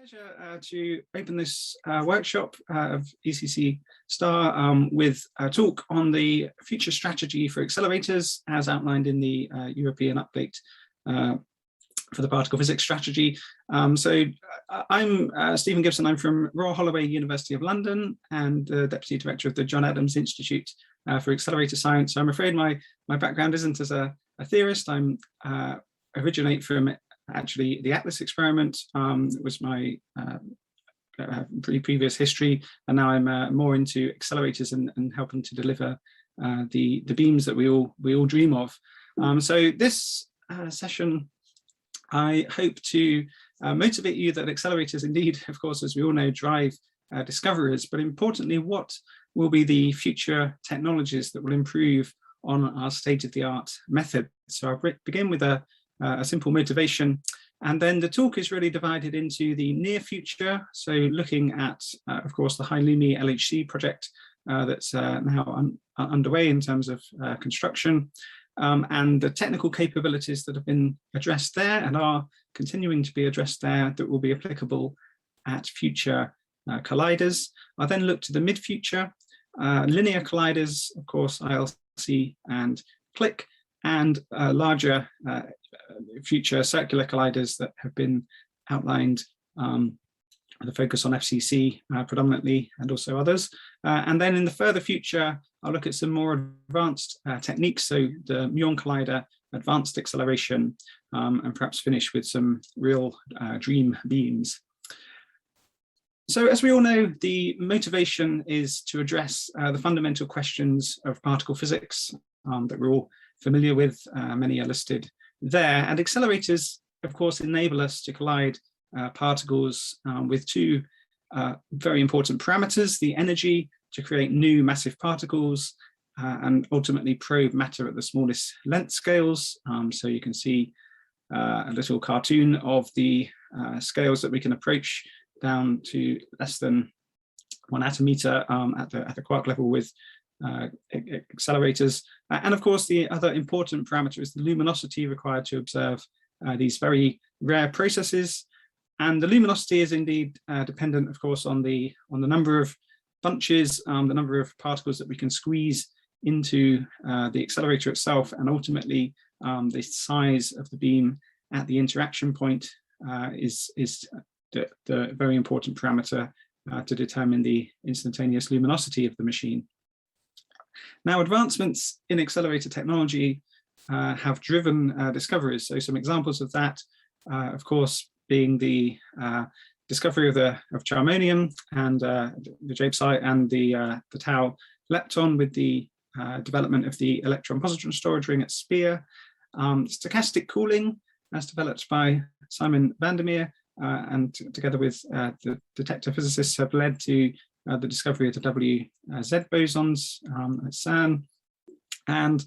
Pleasure to open this workshop of ECC STAR with a talk on the future strategy for accelerators as outlined in the European update for the particle physics strategy. I'm Stephen Gibson. I'm from Royal Holloway, University of London, and the Deputy Director of the John Adams Institute for Accelerator Science. So I'm afraid my background isn't as a theorist. I originate from actually the Atlas experiment. Was my previous history, and now I'm more into accelerators and helping to deliver the beams that we all dream of. So this session, I hope to motivate you that accelerators indeed, of course, as we all know, drive discoverers, but importantly, what will be the future technologies that will improve on our state-of-the-art method. So I'll begin with a simple motivation, and then the talk is really divided into the near future, so looking at of course the High Lumi LHC project that's now underway in terms of construction, and the technical capabilities that have been addressed there and are continuing to be addressed there that will be applicable at future colliders. I'll then look to the mid-future, linear colliders, of course ILC and CLIC, and larger future circular colliders that have been outlined, the focus on FCC predominantly, and also others. And then in the further future, I'll look at some more advanced techniques, so the Muon Collider, advanced acceleration, and perhaps finish with some real dream beams. So as we all know, the motivation is to address the fundamental questions of particle physics that we're all familiar with. Many are listed there, and accelerators of course enable us to collide particles with two very important parameters: the energy to create new massive particles and ultimately probe matter at the smallest length scales. So you can see a little cartoon of the scales that we can approach down to less than 1 atometer at the quark level with accelerators. And of course, the other important parameter is the luminosity required to observe these very rare processes. And the luminosity is indeed dependent, of course, on the number of bunches, the number of particles that we can squeeze into the accelerator itself, and ultimately the size of the beam at the interaction point is the very important parameter to determine the instantaneous luminosity of the machine. Now, advancements in accelerator technology have driven discoveries. So some examples of that, of course, being the discovery of charmonium and the Jabe site, and the tau lepton with the development of the electron-positron storage ring at Spear. Stochastic cooling, as developed by Simon Vandermeer, and together with the Detector physicists, have led to the discovery of the WZ bosons at CERN, and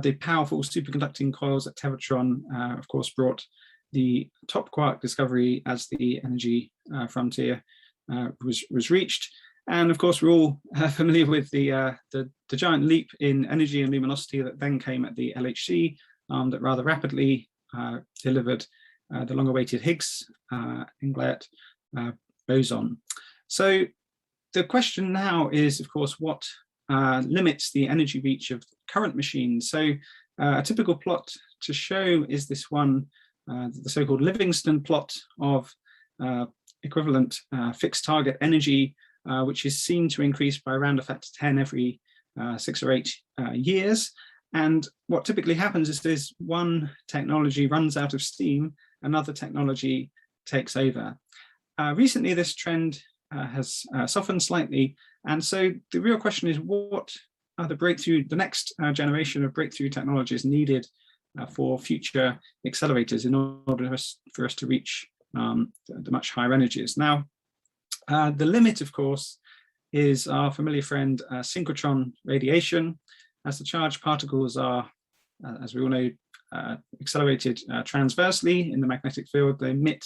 the powerful superconducting coils at Tevatron, of course, brought the top quark discovery as the energy frontier was reached. And of course, we're all familiar with the giant leap in energy and luminosity that then came at the LHC, that rather rapidly delivered the long-awaited Higgs Inglet boson. So the question now is, of course, what limits the energy reach of current machines? So a typical plot to show is this one, the so-called Livingston plot of equivalent fixed target energy, which is seen to increase by around a factor 10 every 6 or 8 years. And what typically happens is there's one technology runs out of steam, another technology takes over. Recently, this trend has softened slightly, and so the real question is, what are the next generation of breakthrough technologies needed for future accelerators in order for us to reach the much higher energies? Now, the limit, of course, is our familiar friend synchrotron radiation. As the charged particles are, as we all know, accelerated transversely in the magnetic field, they emit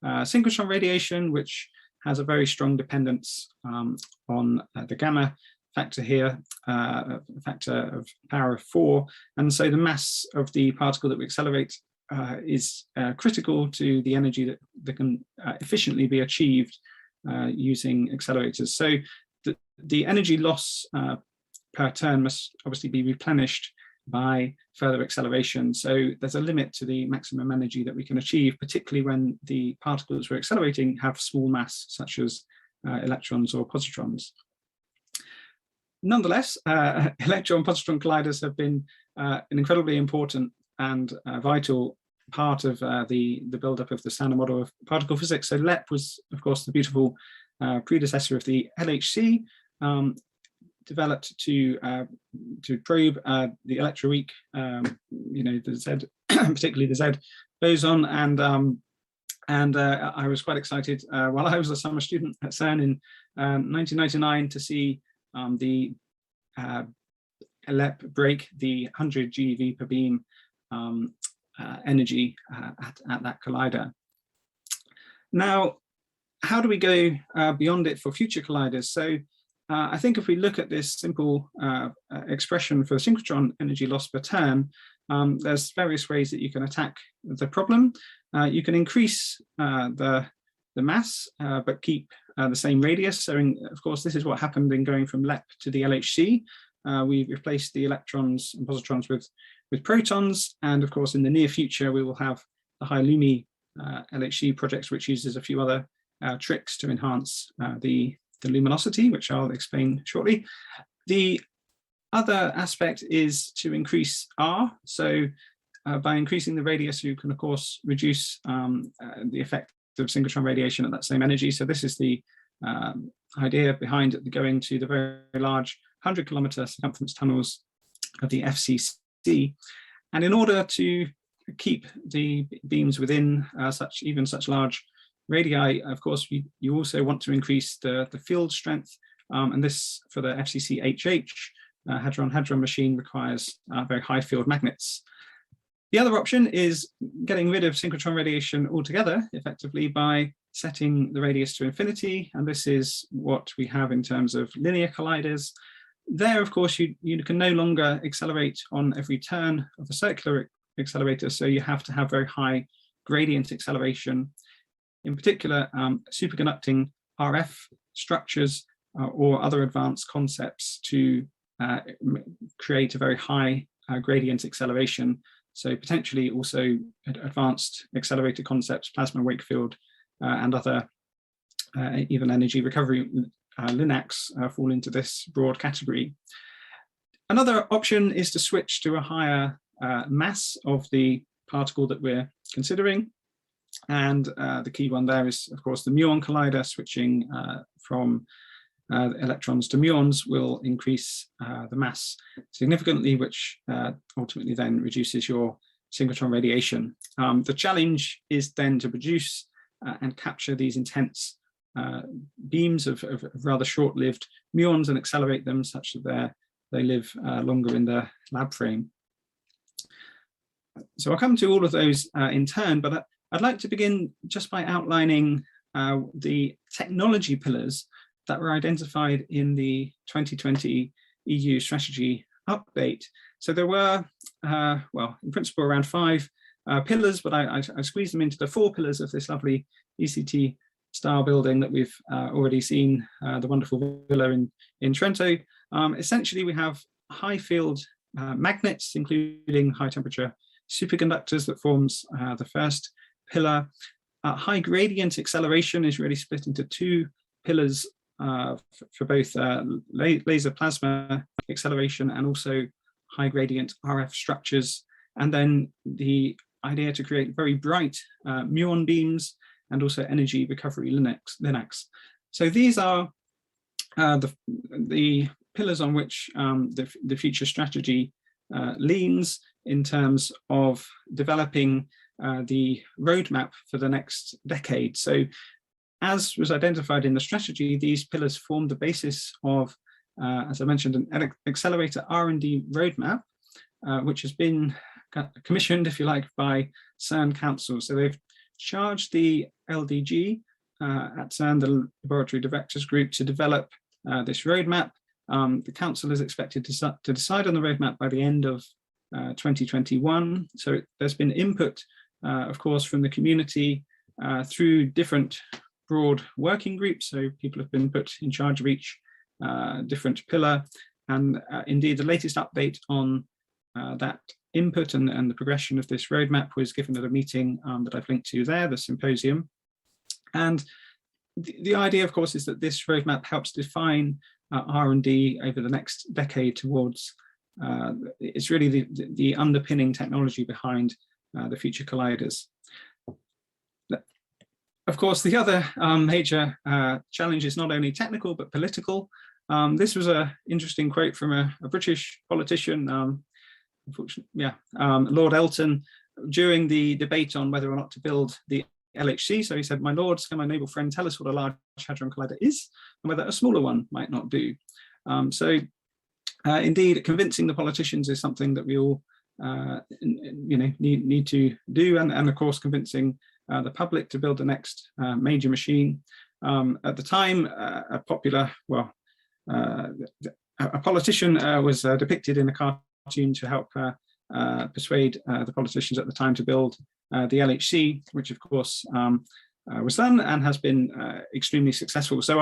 synchrotron radiation, which has a very strong dependence on the gamma factor here, a factor of power of 4. And so the mass of the particle that we accelerate is critical to the energy that can efficiently be achieved using accelerators. So the energy loss per turn must obviously be replenished by further acceleration. So there's a limit to the maximum energy that we can achieve, particularly when the particles we're accelerating have small mass, such as electrons or positrons. Nonetheless, electron-positron colliders have been an incredibly important and vital part of the build-up of the standard model of particle physics. So LEP was, of course, the beautiful predecessor of the LHC, developed to probe the electroweak, the Z, particularly the Z boson, and I was quite excited while I was a summer student at CERN in 1999 to see the LEP break the 100 GeV per beam energy at that collider. Now, how do we go beyond it for future colliders? So I think if we look at this simple expression for synchrotron energy loss per turn, there's various ways that you can attack the problem. You can increase the mass, but keep the same radius. So of course, this is what happened in going from LEP to the LHC. We replaced the electrons and positrons with protons. And of course, in the near future, we will have the high LUMI LHC projects, which uses a few other tricks to enhance the luminosity, which I'll explain shortly. The other aspect is to increase R. So by increasing the radius, you can, of course, reduce the effect of synchrotron radiation at that same energy. So this is the idea behind going to the very large 100-kilometer circumference tunnels of the FCC. And in order to keep the beams within such large radii, of course, you also want to increase the field strength. And this, for the FCC HH, hadron-hadron machine, requires very high field magnets. The other option is getting rid of synchrotron radiation altogether, effectively, by setting the radius to infinity. And this is what we have in terms of linear colliders. There, of course, you can no longer accelerate on every turn of the circular accelerator, so you have to have very high gradient acceleration. In particular, superconducting RF structures or other advanced concepts to create a very high gradient acceleration. So potentially also advanced accelerator concepts, plasma Wakefield, and other even energy recovery LINACs fall into this broad category. Another option is to switch to a higher mass of the particle that we're considering. And the key one there is, of course, the Muon Collider. Switching from electrons to muons will increase the mass significantly, which ultimately then reduces your synchrotron radiation. The challenge is then to produce and capture these intense beams of rather short-lived muons and accelerate them such that they live longer in the lab frame. So I'll come to all of those in turn, but I'd like to begin just by outlining the technology pillars that were identified in the 2020 EU strategy update. So there were, well, in principle, around 5 pillars, but I squeezed them into the 4 pillars of this lovely ECT style building that we've already seen, the wonderful villa in Trento. Essentially, we have high field magnets, including high temperature superconductors, that forms the first pillar. High gradient acceleration is really split into 2 pillars for both laser plasma acceleration and also high gradient RF structures. And then the idea to create very bright muon beams and also energy recovery LINACs. So these are the pillars on which the future strategy leans in terms of developing the roadmap for the next decade. So as was identified in the strategy, these pillars form the basis of, as I mentioned, an accelerator R&D roadmap, which has been commissioned, if you like, by CERN Council. So they've charged the LDG at CERN, the Laboratory Directors Group, to develop this roadmap. The council is expected to decide on the roadmap by the end of 2021. So there's been input of course, from the community through different broad working groups. So people have been put in charge of each different pillar. And indeed, the latest update on that input and the progression of this roadmap was given at a meeting that I've linked to there, the symposium. And the idea, of course, is that this roadmap helps define R&D over the next decade towards, it's really the underpinning technology behind the future colliders. Of course, the other major challenge is not only technical, but political. This was an interesting quote from a British politician, Lord Elton, during the debate on whether or not to build the LHC. So he said, "My lords, can my noble friend tell us what a Large Hadron Collider is and whether a smaller one might not do?" Indeed, convincing the politicians is something that we all need to do, and of course convincing the public to build the next major machine. At the time, a politician was depicted in a cartoon to help persuade the politicians at the time to build the LHC, which of course was done and has been extremely successful. So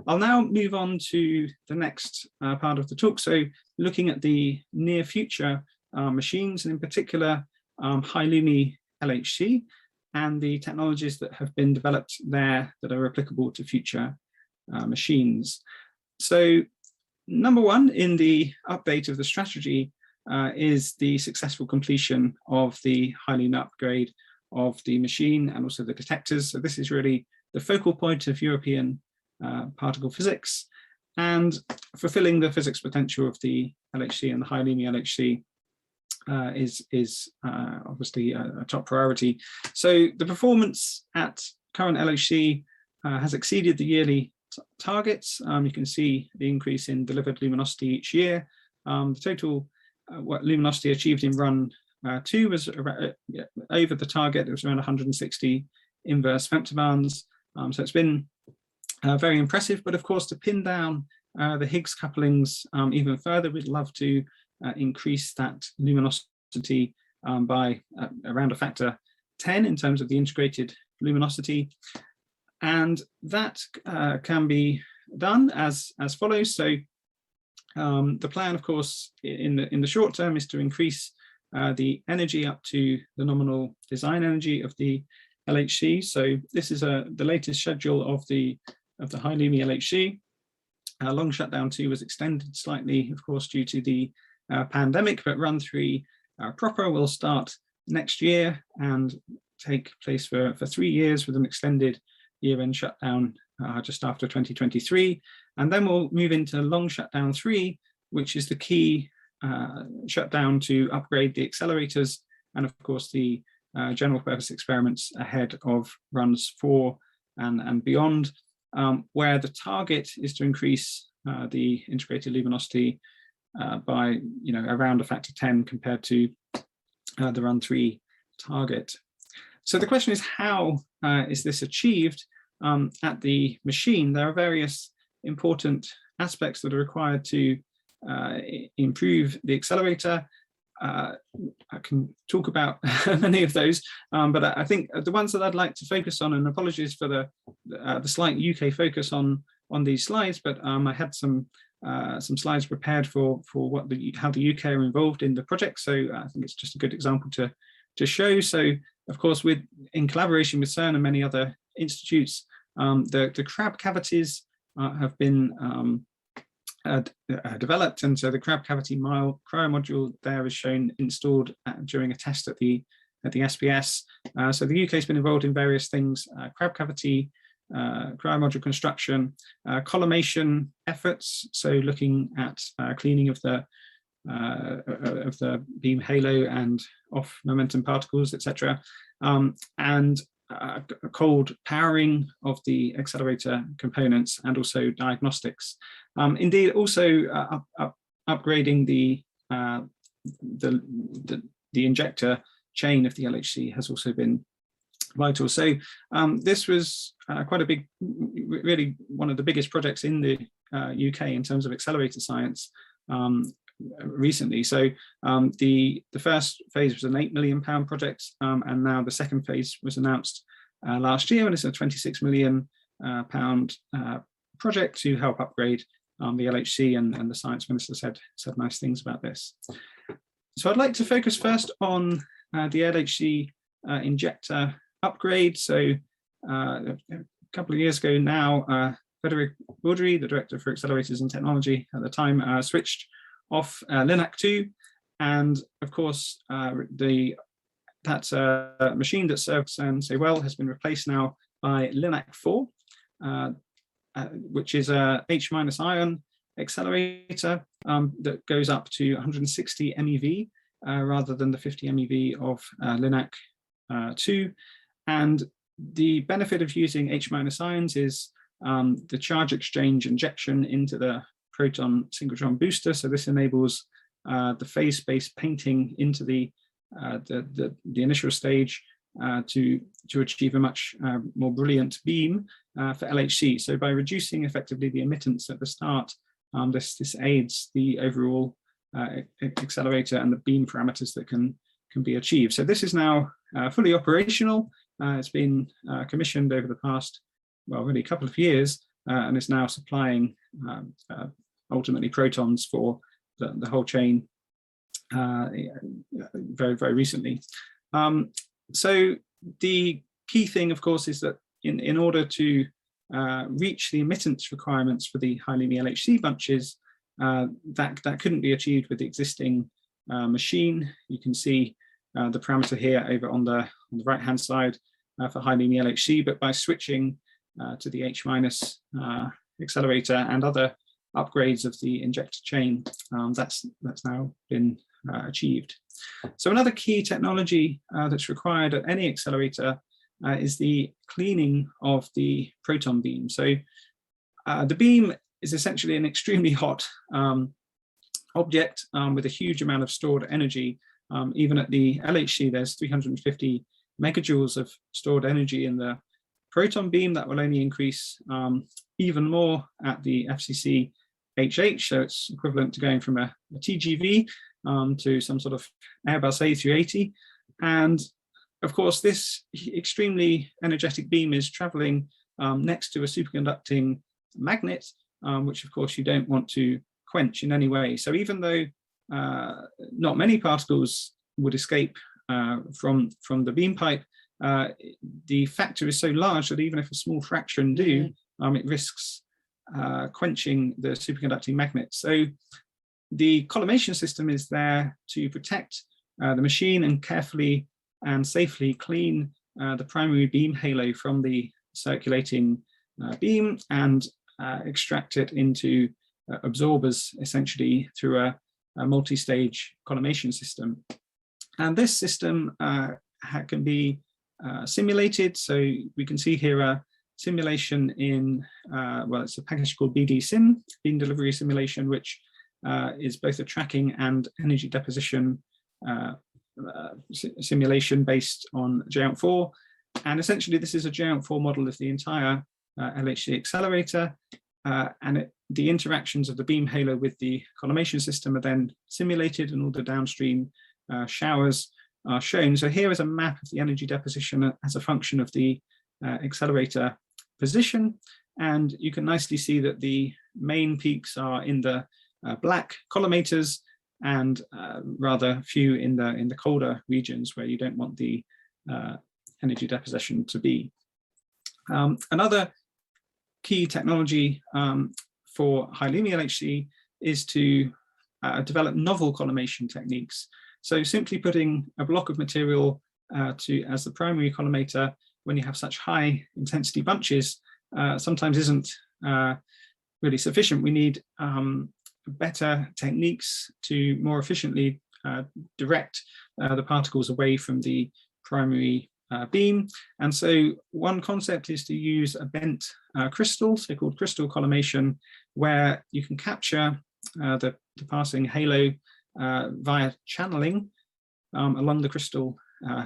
I'll now move on to the next part of the talk. So looking at the near future machines, and in particular high Lumi LHC and the technologies that have been developed there that are applicable to future machines. So number one in the update of the strategy is the successful completion of the high Lumi upgrade of the machine and also the detectors. So this is really the focal point of European particle physics, and fulfilling the physics potential of the LHC and the high Lumi LHC is obviously a top priority. So the performance at current LHC has exceeded the yearly targets. You can see the increase in delivered luminosity each year. The total what luminosity achieved in run 2 was over the target. It was around 160 inverse femtobarns. So it's been very impressive. But of course, to pin down the Higgs couplings even further, we'd love to increase that luminosity by around a factor 10 in terms of the integrated luminosity. And that can be done as follows. So the plan, of course, in the short term is to increase the energy up to the nominal design energy of the LHC. So this is the latest schedule of the high Lumi LHC. Long shutdown 2 was extended slightly, of course, due to the pandemic, but run 3 proper will start next year and take place for 3 years with an extended year-end shutdown just after 2023. And then we'll move into long shutdown 3, which is the key shutdown to upgrade the accelerators and of course the general purpose experiments ahead of runs 4 and beyond, where the target is to increase the integrated luminosity by around a factor 10 compared to the run 3 target. So the question is, how is this achieved at the machine? There are various important aspects that are required to improve the accelerator. I can talk about many of those, but I think the ones that I'd like to focus on, and apologies for the slight UK focus on these slides, but I had some slides prepared for how the UK are involved in the project. So I think it's just a good example to show. So of course, in collaboration with CERN and many other institutes, the crab cavities have been developed, and so the crab cavity cryo module there is shown installed during a test at the SPS. So the UK has been involved in various things: crab cavity, cryo module construction, collimation efforts, so looking at cleaning of the beam halo and off momentum particles, etc., and cold powering of the accelerator components, and also diagnostics. Indeed, also upgrading the injector chain of the LHC has also been vital. So this was quite a big, really one of the biggest projects in the UK in terms of accelerator science. recently. So the first phase was an £8 million project, and now the second phase was announced last year, and it's a £26 million project to help upgrade the LHC, and the science minister said nice things about this. So I'd like to focus first on the LHC injector upgrade. So a couple of years ago now, Frederick Baudry, the director for Accelerators and Technology at the time, switched off LINAC 2, and of course that machine that served CERN so well has been replaced now by LINAC 4, which is a H-ion accelerator that goes up to 160 MeV rather than the 50 MeV of LINAC 2. And the benefit of using H-ions is the charge exchange injection into the proton synchrotron booster. So this enables the phase space painting into the initial stage to achieve a much more brilliant beam for LHC. So by reducing effectively the emittance at the start, this aids the overall accelerator and the beam parameters that can be achieved. So this is now fully operational. It's been commissioned over the past, well, really a couple of years, and is now supplying ultimately protons for the whole chain very, very recently. So the key thing, of course, is that in order to reach the emittance requirements for the high Lhg LHC bunches, that couldn't be achieved with the existing machine. You can see the parameter here over on the right-hand side for high Lhg LHC, but by switching to the H- accelerator and other upgrades of the injector chain, that's now been achieved. So another key technology that's required at any accelerator is the cleaning of the proton beam. So the beam is essentially an extremely hot object with a huge amount of stored energy. Even at the LHC, there's 350 megajoules of stored energy in the proton beam. That will only increase even more at the FCC HH, so it's equivalent to going from a TGV to some sort of Airbus A380. And of course, this extremely energetic beam is traveling next to a superconducting magnet, which of course you don't want to quench in any way. So even though not many particles would escape from the beam pipe, the factor is so large that even if a small fraction do, it risks quenching the superconducting magnet. So the collimation system is there to protect the machine and carefully and safely clean the primary beam halo from the circulating beam and extract it into absorbers, essentially through a multi-stage collimation system. And this system can be simulated. So we can see here a simulation in, well, it's a package called BD-SIM, beam delivery simulation, which is both a tracking and energy deposition simulation based on JOUNT4. And essentially, this is a JOUNT4 model of the entire LHC accelerator. And the interactions of the beam halo with the collimation system are then simulated, and all the downstream showers are shown. So here is a map of the energy deposition as a function of the accelerator position. And you can nicely see that the main peaks are in the black collimators and rather few in the colder regions where you don't want the energy deposition to be. Another key technology for high Lhg LHC is to develop novel collimation techniques. So simply putting a block of material as the primary collimator when you have such high intensity bunches sometimes isn't really sufficient. We need better techniques to more efficiently direct the particles away from the primary beam. And so one concept is to use a bent crystal, so-called crystal collimation, where you can capture the passing halo via channeling along the crystal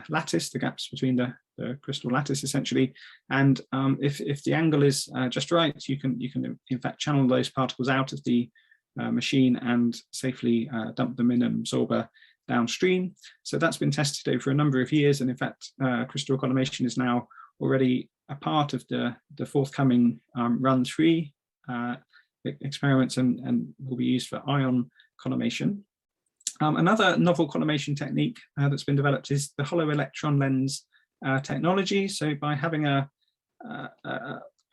lattice, the gaps between the crystal lattice essentially. And if the angle is just right, you can in fact channel those particles out of the machine and safely dump them in an absorber downstream. So that's been tested over a number of years, and in fact, crystal collimation is now already a part of the forthcoming Run 3 experiments and will be used for ion collimation. Another novel collimation technique that's been developed is the hollow electron lens technology. So by having a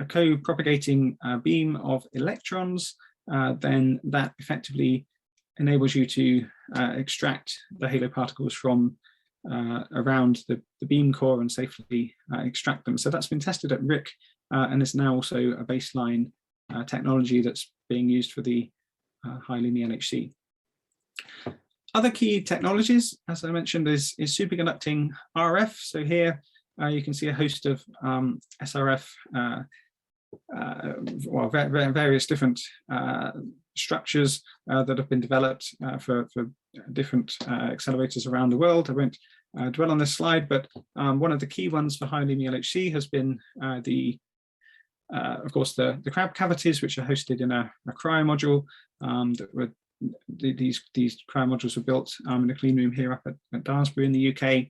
co-propagating beam of electrons, then that effectively enables you to extract the halo particles from around the beam core and safely extract them. So that's been tested at RIC and is now also a baseline technology that's being used for the high linear LHC. Other key technologies, as I mentioned, is superconducting RF. So here you can see a host of SRF, well, various different structures that have been developed for different accelerators around the world. I won't dwell on this slide, but one of the key ones for high linear LHC has been of course, the crab cavities, which are hosted in a cryo module. That were these cryo modules were built in a clean room here up at Daresbury in the UK,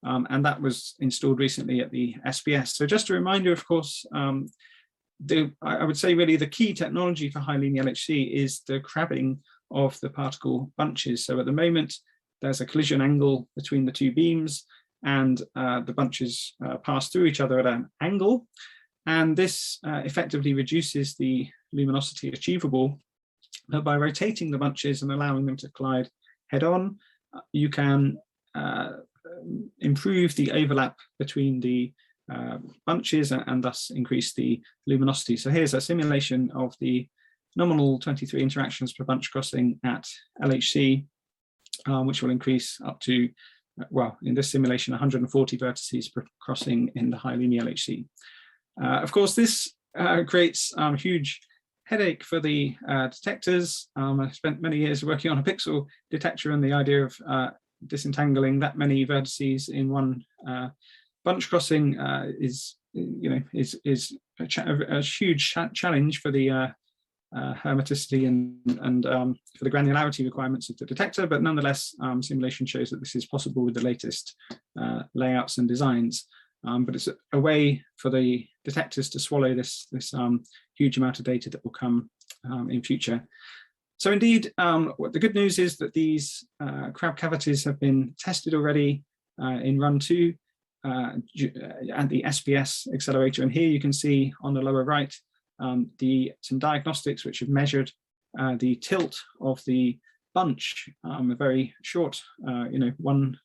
and that was installed recently at the SBS. So just a reminder, of course, I would say really the key technology for high linear LHC is the crabbing of the particle bunches. So at the moment, there's a collision angle between the two beams, and the bunches pass through each other at an angle. And this effectively reduces the luminosity achievable. But by rotating the bunches and allowing them to collide head-on, you can improve the overlap between the bunches and thus increase the luminosity. So here's a simulation of the nominal 23 interactions per bunch crossing at LHC, which will increase up to, well, in this simulation, 140 vertices per crossing in the high linear LHC. Of course, this creates huge headache for the detectors. I spent many years working on a pixel detector, and the idea of disentangling that many vertices in one bunch crossing is a huge challenge for the hermeticity and for the granularity requirements of the detector. But nonetheless, simulation shows that this is possible with the latest layouts and designs. But it's a way for the detectors to swallow this huge amount of data that will come in future. So indeed, what the good news is that these crab cavities have been tested already in Run 2 at the SBS accelerator. And here you can see on the lower right some diagnostics which have measured the tilt of the bunch, a very short, about 1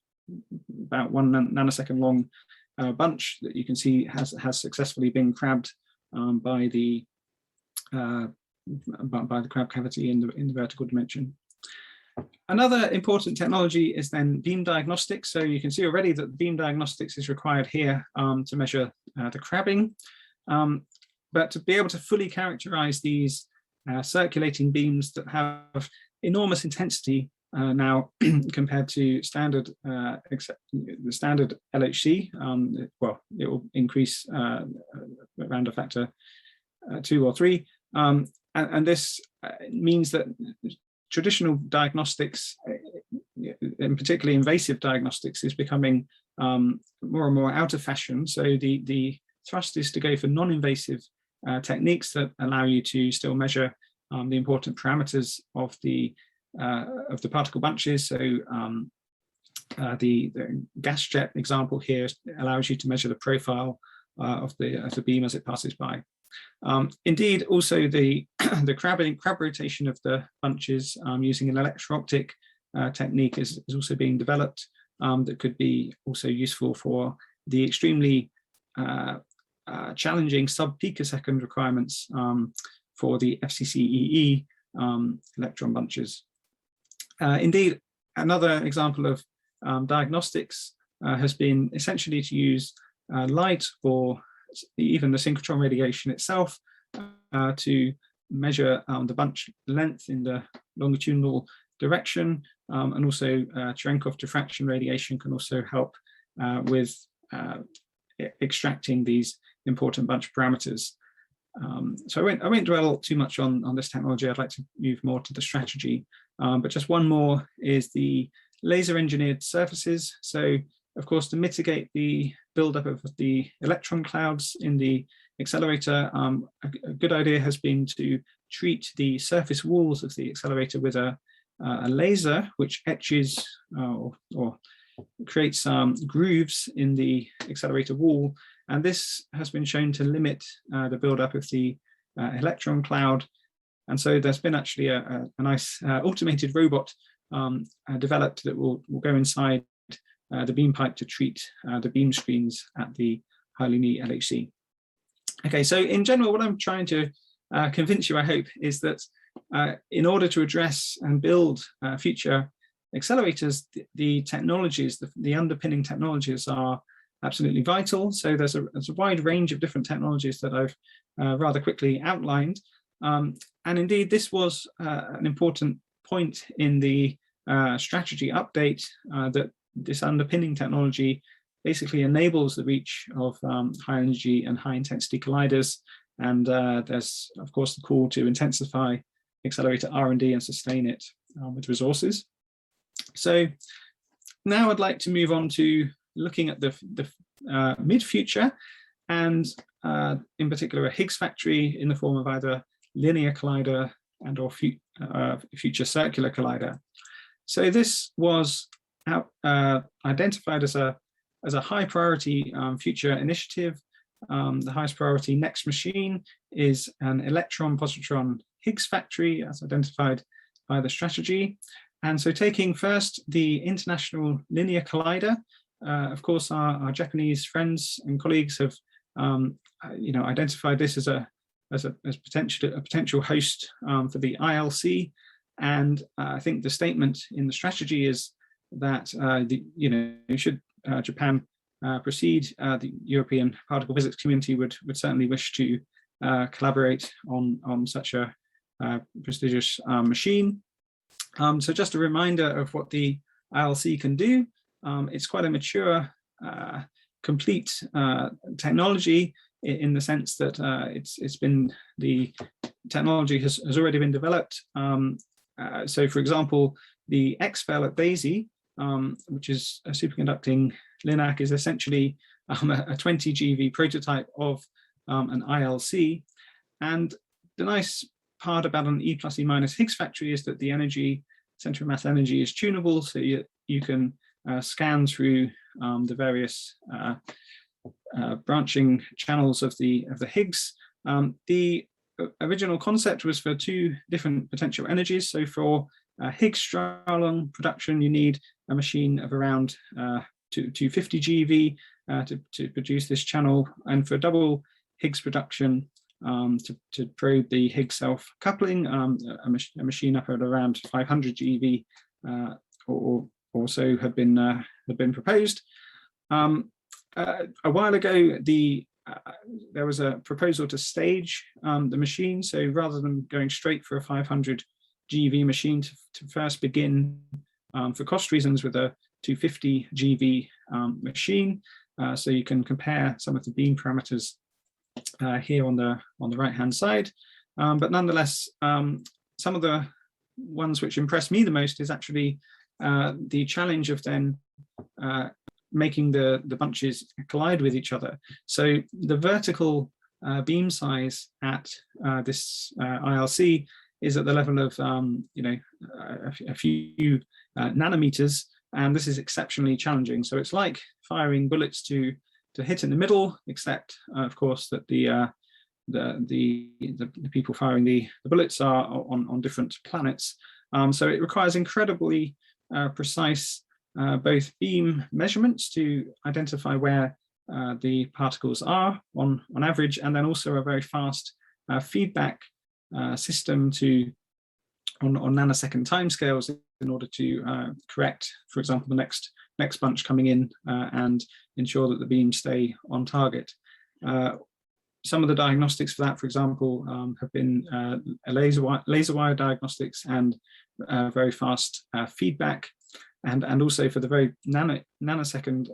nanosecond long bunch that you can see has successfully been crabbed by the crab cavity in the vertical dimension. Another important technology is then beam diagnostics. So you can see already that beam diagnostics is required here to measure the crabbing, but to be able to fully characterize these circulating beams that have enormous intensity now compared to standard the standard LHC, well, it will increase around a factor 2 or 3, and this means that traditional diagnostics, and particularly invasive diagnostics, is becoming more and more out of fashion. So the thrust is to go for non-invasive techniques that allow you to still measure the important parameters of the particle bunches. So the gas jet example here allows you to measure the profile of the beam as it passes by. Indeed, also the crab rotation of the bunches using an electro-optic technique is also being developed that could be also useful for the extremely challenging sub-picosecond requirements for the FCC-EE electron bunches. Indeed, another example of diagnostics has been essentially to use light or even the synchrotron radiation itself to measure the bunch length in the longitudinal direction, and also Cherenkov diffraction radiation can also help with extracting these important bunch parameters. So I won't dwell too much on this technology. I'd like to move more to the strategy, but just one more is the laser engineered surfaces. So of course, to mitigate the buildup of the electron clouds in the accelerator, a good idea has been to treat the surface walls of the accelerator with a laser, which etches or creates grooves in the accelerator wall. And this has been shown to limit the buildup of the electron cloud. And so there's been actually a nice automated robot developed that will go inside the beam pipe to treat the beam streams at the highly neat LHC. Okay, so in general, what I'm trying to convince you, I hope, is that in order to address and build future accelerators, the technologies, the underpinning technologies are absolutely vital. So there's a wide range of different technologies that I've rather quickly outlined. And indeed, this was an important point in the strategy update, that this underpinning technology basically enables the reach of high energy and high intensity colliders. And there's, of course, the call to intensify accelerator R&D and sustain it with resources. So now I'd like to move on to looking at the mid-future, and in particular a Higgs factory in the form of either linear collider and or future circular collider. So this was identified as a high priority future initiative. The highest priority next machine is an electron-positron Higgs factory as identified by the strategy. And so taking first the International Linear Collider, of course, our Japanese friends and colleagues have identified this as a potential host for the ILC. And I think the statement in the strategy is that should Japan proceed, the European particle physics community would certainly wish to collaborate on such a prestigious machine. So just a reminder of what the ILC can do. It's quite a mature, complete technology in the sense that the technology has already been developed. So for example, the XFEL at DAISY, which is a superconducting LINAC, is essentially a 20 GeV prototype of an ILC. And the nice part about an E plus E minus Higgs factory is that the energy, center of mass energy, is tunable, so you can scan through the various branching channels of the Higgs. The original concept was for two different potential energies. So for Higgs Strahlung production, you need a machine of around 250 GeV to produce this channel, and for double Higgs production, to probe the Higgs self-coupling, a machine up at around 500 GeV or so have been proposed. A while ago, there was a proposal to stage the machine. So rather than going straight for a 500 GeV machine, to first begin, for cost reasons, with a 250 GeV machine. So you can compare some of the beam parameters here on the right-hand side. But nonetheless, some of the ones which impressed me the most is actually the challenge of then making the bunches collide with each other. So the vertical beam size at this ILC is at the level of a few nanometers, and this is exceptionally challenging. So it's like firing bullets to hit in the middle, except of course that the people firing the bullets are on different planets. So it requires incredibly precise both beam measurements to identify where the particles are on average, and then also a very fast feedback system on nanosecond timescales in order to correct, for example, the next bunch coming in and ensure that the beams stay on target. Some of the diagnostics for that, for example, have been laser wire diagnostics and very fast feedback, and also for the very nanosecond,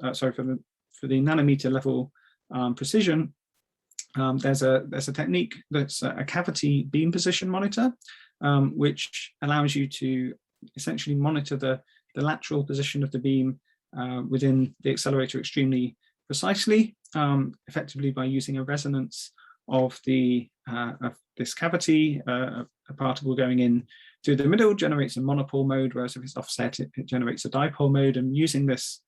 for the nanometer level precision, there's a technique that's a cavity beam position monitor, which allows you to essentially monitor the lateral position of the beam within the accelerator extremely precisely, effectively by using a resonance of this cavity. A particle going in through the middle generates a monopole mode, whereas if it's offset, it generates a dipole mode. And using this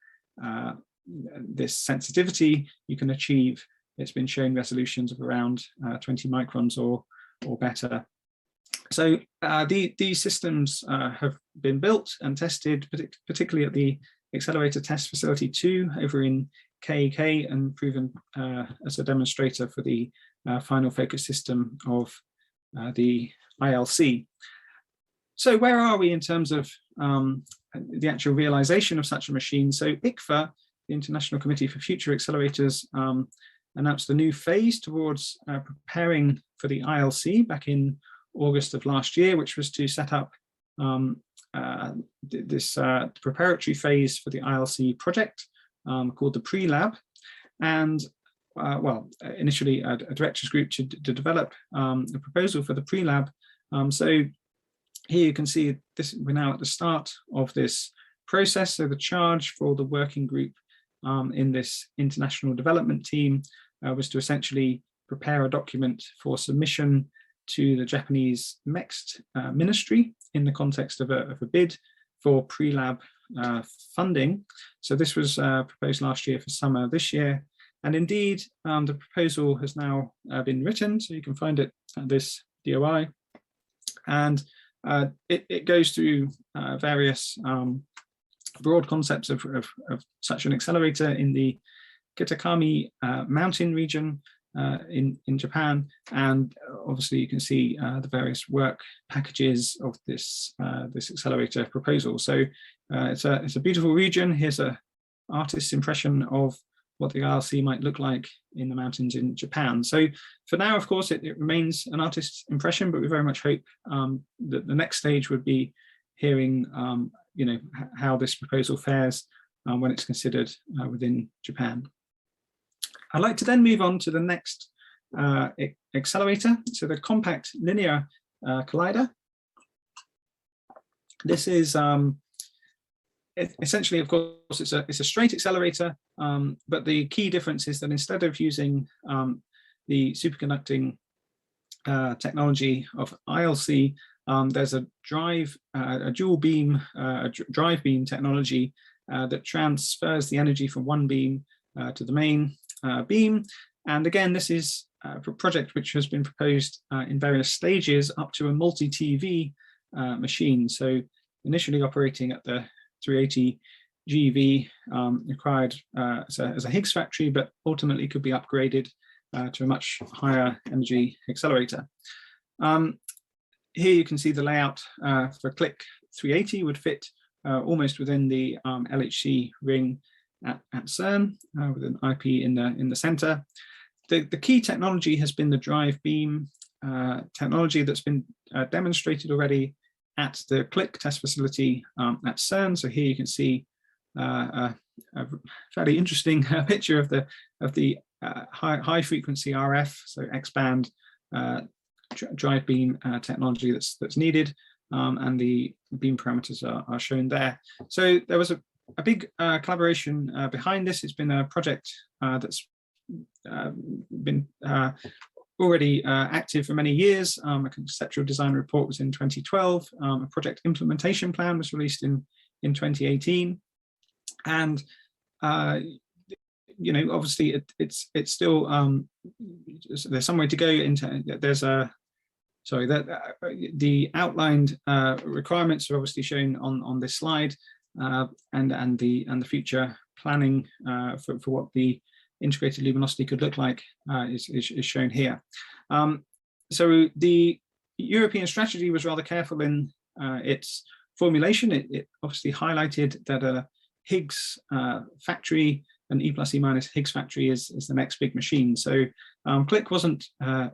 sensitivity, you can achieve, it's been shown, resolutions of around 20 microns or better. So these systems have been built and tested, particularly at the Accelerator Test Facility 2 over in KEK, and proven as a demonstrator for the final focus system of the ILC. So where are we in terms of the actual realization of such a machine? So ICFA, the International Committee for Future Accelerators, announced a new phase towards preparing for the ILC back in August of last year, which was to set up this preparatory phase for the ILC project called the pre-lab. And well, initially a directors group to develop a proposal for the pre-lab. So here you can see this, we're now at the start of this process. So the charge for the working group in this international development team was to essentially prepare a document for submission to the Japanese MEXT ministry in the context of a bid for pre-lab funding. So this was proposed last year for summer this year. And indeed, the proposal has now been written, so you can find it at this DOI. And it goes through various broad concepts of such an accelerator in the Kitakami mountain region in Japan. And obviously you can see the various work packages of this accelerator proposal. So it's a beautiful region. Here's an artist's impression of what the ILC might look like in the mountains in Japan. So for now, of course, it remains an artist's impression, but we very much hope that the next stage would be hearing how this proposal fares when it's considered within Japan. I'd like to then move on to the next accelerator, so the Compact Linear Collider. This is essentially, of course, it's a straight accelerator, but the key difference is that instead of using the superconducting technology of ILC, there's a dual beam, drive beam technology that transfers the energy from one beam to the main beam. And again, this is a project which has been proposed in various stages up to a multi-TV machine. So initially operating at the 380 GeV required as a Higgs factory, but ultimately could be upgraded to a much higher energy accelerator. Here you can see the layout for Click 380 would fit almost within the LHC ring at CERN with an IP in the center. The key technology has been the drive beam technology that's been demonstrated already at the Click test facility at CERN. So here you can see a fairly interesting picture of the high frequency RF, so X-band drive beam technology that's needed, and the beam parameters are shown there. So there was a big collaboration behind this. It's been a project that's been already active for many years. A conceptual design report was in 2012. A project implementation plan was released in 2018. And obviously it's still there's some way to go into. There's the outlined requirements are obviously shown on this slide, and the future planning for what the integrated luminosity could look like is shown here. So the European strategy was rather careful in its formulation. It obviously highlighted that a Higgs factory, an E plus E minus Higgs factory is the next big machine. So Click wasn't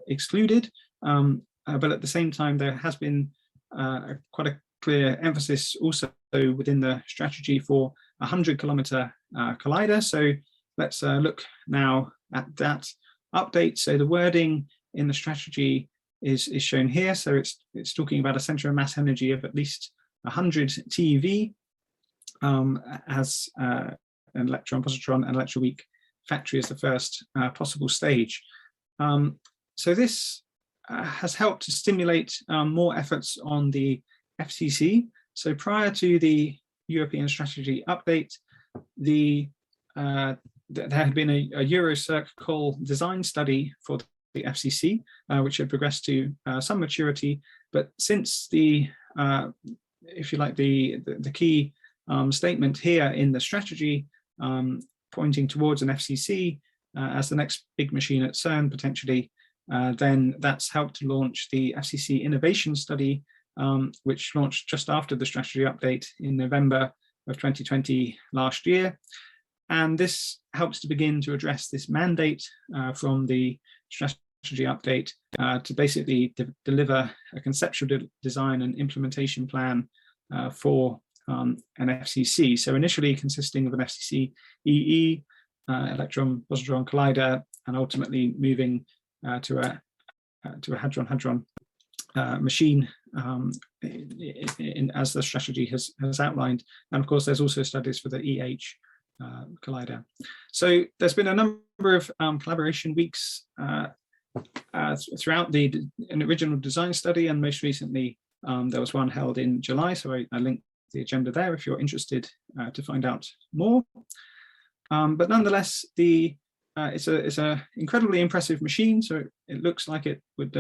excluded, but at the same time there has been quite a clear emphasis also within the strategy for a 100-kilometer collider. So let's look now at that. update. So the wording in the strategy is shown here. So it's talking about a center of mass energy of at least 100 TeV as an electron, positron, and electroweak factory as the first possible stage. So this has helped to stimulate more efforts on the FCC. So prior to the European strategy update, there had been a Eurocircle design study for the FCC, which had progressed to some maturity. But since the, if you like, the key statement here in the strategy pointing towards an FCC as the next big machine at CERN potentially, then that's helped to launch the FCC Innovation Study, which launched just after the strategy update in November of 2020 last year. And this helps to begin to address this mandate from the strategy update to basically deliver a conceptual design and implementation plan for an FCC. So initially consisting of an FCC EE, Electron-Positron Collider, and ultimately moving to a hadron-hadron machine as the strategy has outlined. And of course, there's also studies for the EH collider. So there's been a number of collaboration weeks throughout the original design study, and most recently there was one held in July. So I linked the agenda there if you're interested to find out more. But nonetheless, it's a incredibly impressive machine. So it looks like it would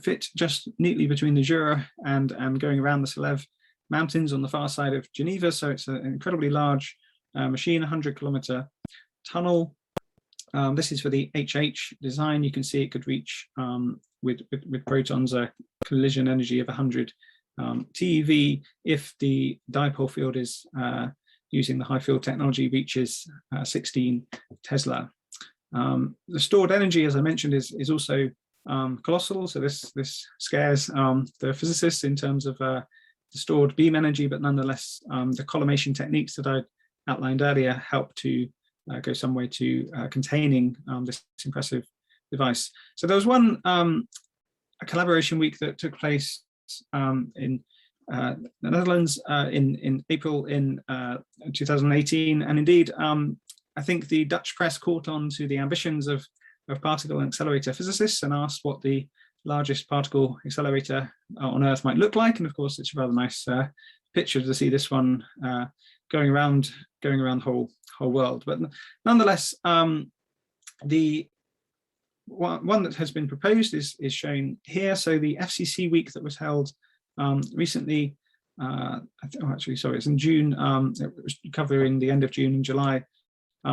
fit just neatly between the Jura and going around the Selev Mountains on the far side of Geneva. So it's an incredibly large machine, 100-kilometer tunnel. This is for the HH design. You can see it could reach with protons a collision energy of 100 TeV if the dipole field is using the high field technology reaches 16 Tesla. The stored energy, as I mentioned, is also colossal. So this scares the physicists in terms of the stored beam energy, but nonetheless, the collimation techniques that I outlined earlier help to go some way to containing this impressive device. So there was one a collaboration week that took place in the Netherlands in April in 2018, and indeed I think the Dutch press caught on to the ambitions of particle and accelerator physicists and asked what the largest particle accelerator on Earth might look like. And of course, it's a rather nice picture to see this one going around the whole world. But nonetheless, the one that has been proposed is shown here. So the FCC week that was held recently, it's in June. It was covering the end of June and July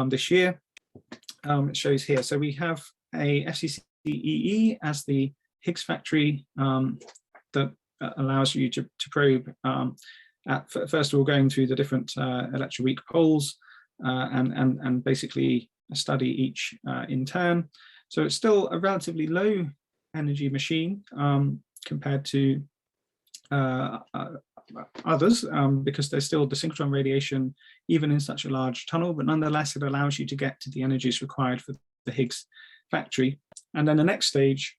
this year. It shows here. So we have a FCC EE as the Higgs factory that allows you to probe first of all going through the different electroweak poles and basically study each in turn. So it's still a relatively low energy machine compared to others because there's still the synchrotron radiation even in such a large tunnel, but nonetheless it allows you to get to the energies required for the Higgs factory. And then the next stage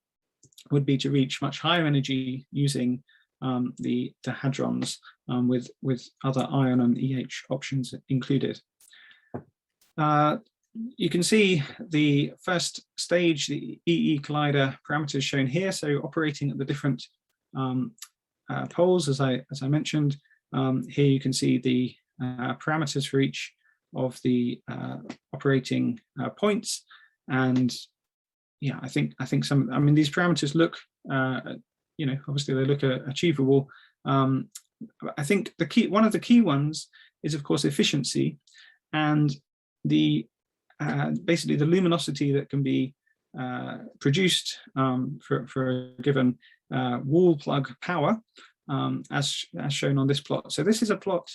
would be to reach much higher energy using the hadrons with other ion and EH options included. You can see the first stage, the EE collider parameters shown here. So operating at the different poles, as I mentioned, here you can see the parameters for each of the operating points. And yeah, I think these parameters look, obviously they look achievable. I think one of the key ones is of course efficiency, and the basically the luminosity that can be produced for a given wall plug power, as shown on this plot. So this is a plot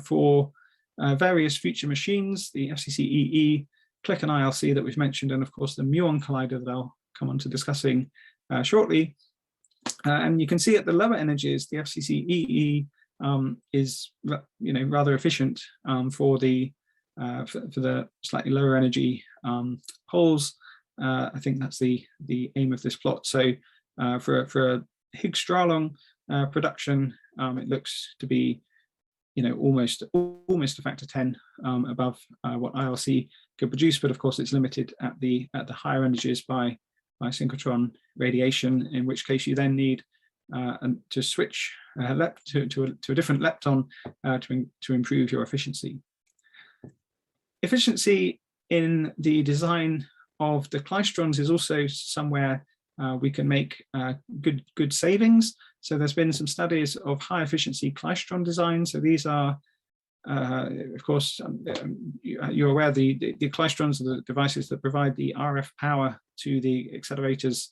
for various future machines, the FCC EE, Click and ILC that we've mentioned, and of course the Muon Collider that I'll come on to discussing shortly. And you can see at the lower energies, the FCC EE is rather efficient for the for the slightly lower energy holes. I think that's the aim of this plot. So for a Higgs Stralong production, it looks to be, almost a factor 10 above what ILC could produce, but of course it's limited at the higher energies by synchrotron radiation, in which case you then need to switch to a different lepton to improve your efficiency. Efficiency in the design of the klystrons is also somewhere we can make good savings. So there's been some studies of high efficiency klystron design. So these are, of course, you're aware the klystrons are the devices that provide the RF power to the accelerators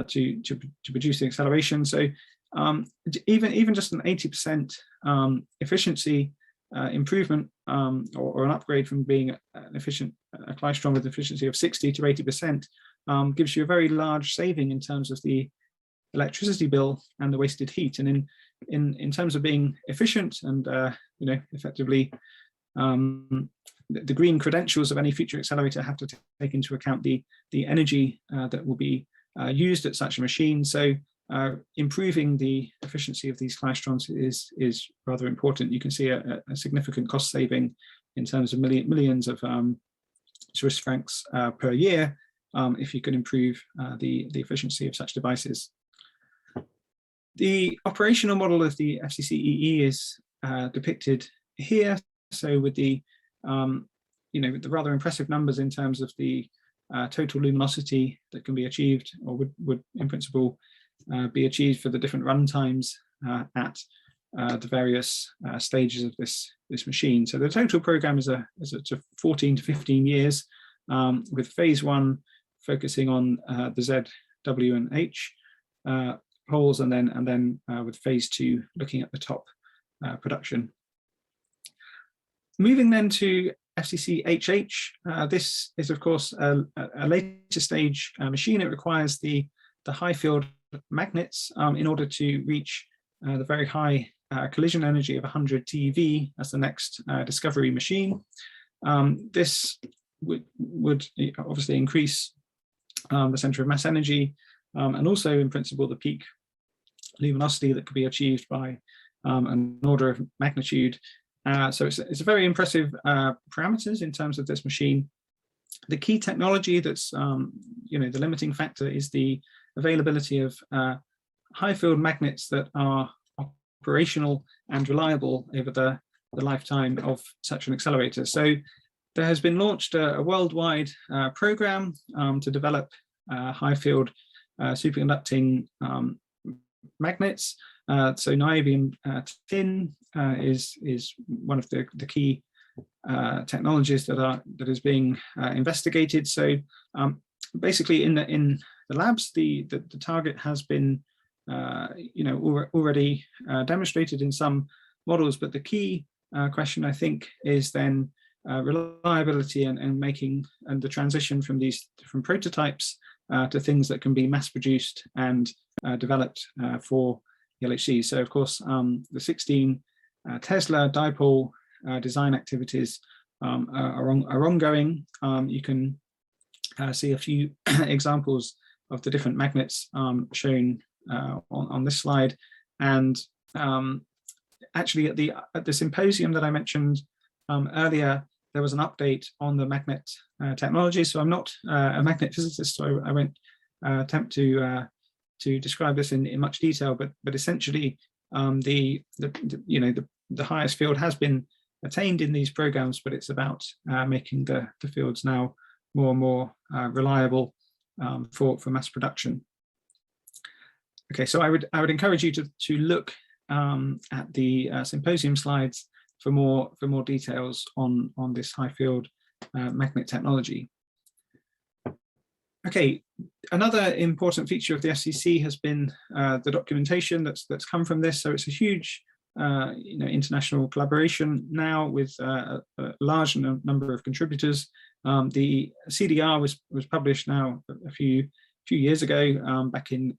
to produce the acceleration. So even just an 80% efficiency improvement or an upgrade from being an efficient klystron with efficiency of 60 to 80% gives you a very large saving in terms of the electricity bill and the wasted heat. And in terms of being efficient and effectively the green credentials of any future accelerator have to take into account the energy that will be used at such a machine. So improving the efficiency of these klystrons is rather important. You can see a significant cost saving in terms of millions of Swiss francs per year if you can improve the efficiency of such devices. The operational model of the FCC-EE is depicted here. So with the with the rather impressive numbers in terms of the total luminosity that can be achieved, or would in principle be achieved for the different run times at the various stages of this machine. So the total program is a 14 to 15 years, with phase 1 focusing on the Z, W, and H holes, and then with phase 2 looking at the top production. Moving then to FCC-HH, this is of course a later stage machine. It requires the high field magnets in order to reach the very high collision energy of 100 TeV as the next discovery machine. This would obviously increase the center of mass energy and also in principle the peak luminosity that could be achieved by an order of magnitude. So it's a very impressive parameters in terms of this machine. The key technology that's the limiting factor is the availability of high field magnets that are operational and reliable over the lifetime of such an accelerator. So there has been launched a worldwide program to develop high field superconducting magnets. So niobium tin is one of the key technologies that is being investigated. So basically in the labs, the target has been already demonstrated in some models, but the key question I think is then reliability and making the transition from these different prototypes to things that can be mass produced and developed for LHC. So of course the 16 Tesla dipole design activities are ongoing. You can see a few examples of the different magnets shown on this slide, and actually at the symposium that I mentioned earlier, there was an update on the magnet technology. So I'm not a magnet physicist, so I won't attempt to describe this in much detail, but essentially the highest field has been attained in these programs, but it's about making the fields now more and more reliable for mass production. Okay, so I would encourage you to look at the symposium slides for more details on this high field magnet technology. Okay, another important feature of the FCC has been the documentation that's come from this. So it's a huge international collaboration now with a large number of contributors. The CDR was published now a few years ago, back in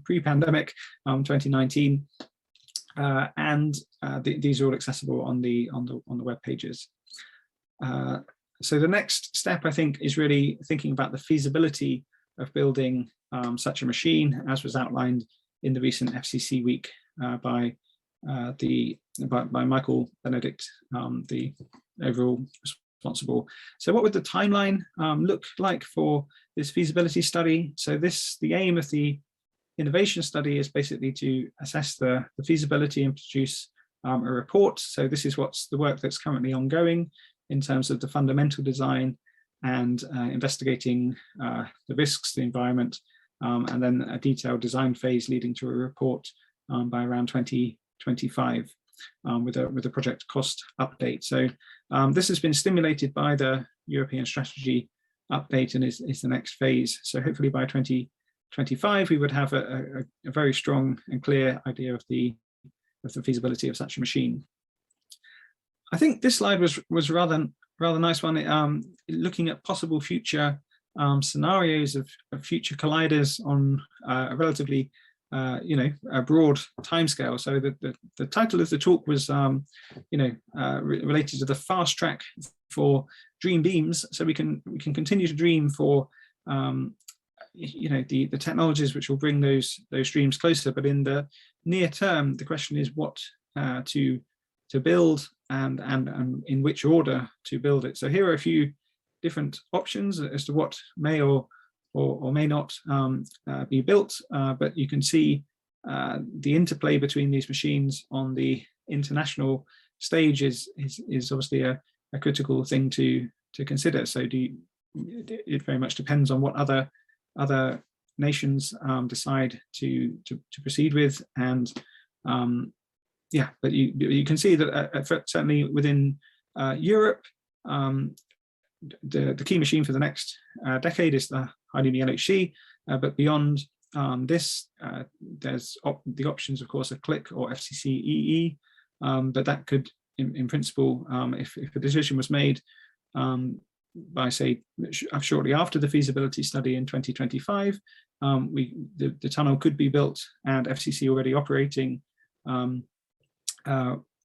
pre-pandemic 2019, and these are all accessible on the web pages. So the next step, I think, is really thinking about the feasibility of building such a machine, as was outlined in the recent FCC week by Michael Benedict, the overall responsible. So what would the timeline look like for this feasibility study? So the aim of the innovation study is basically to assess the feasibility and produce a report. So this is what's the work that's currently ongoing in terms of the fundamental design and investigating the risks, the environment, and then a detailed design phase leading to a report by around 2025 with a project cost update. So this has been stimulated by the European strategy update and is the next phase. So hopefully by 2025 we would have a very strong and clear idea of the feasibility of such a machine. I think this slide was rather nice one, looking at possible future scenarios of future colliders on a relatively a broad timescale. So the title of the talk was related to the fast track for dream beams. So we can continue to dream for the technologies which will bring those dreams closer. But in the near term, the question is what to build and in which order to build it. So here are a few different options as to what may or may not be built, but you can see the interplay between these machines on the international stage is obviously a critical thing to consider. So it very much depends on what other nations decide to proceed with, and but you can see that certainly within Europe, the key machine for the next decade is the hydrogen LHC, but beyond this, there's the options, of course, of CLIC or FCC-EE, but that could, in principle, if a decision was made by, say, shortly after the feasibility study in 2025, the tunnel could be built and FCC already operating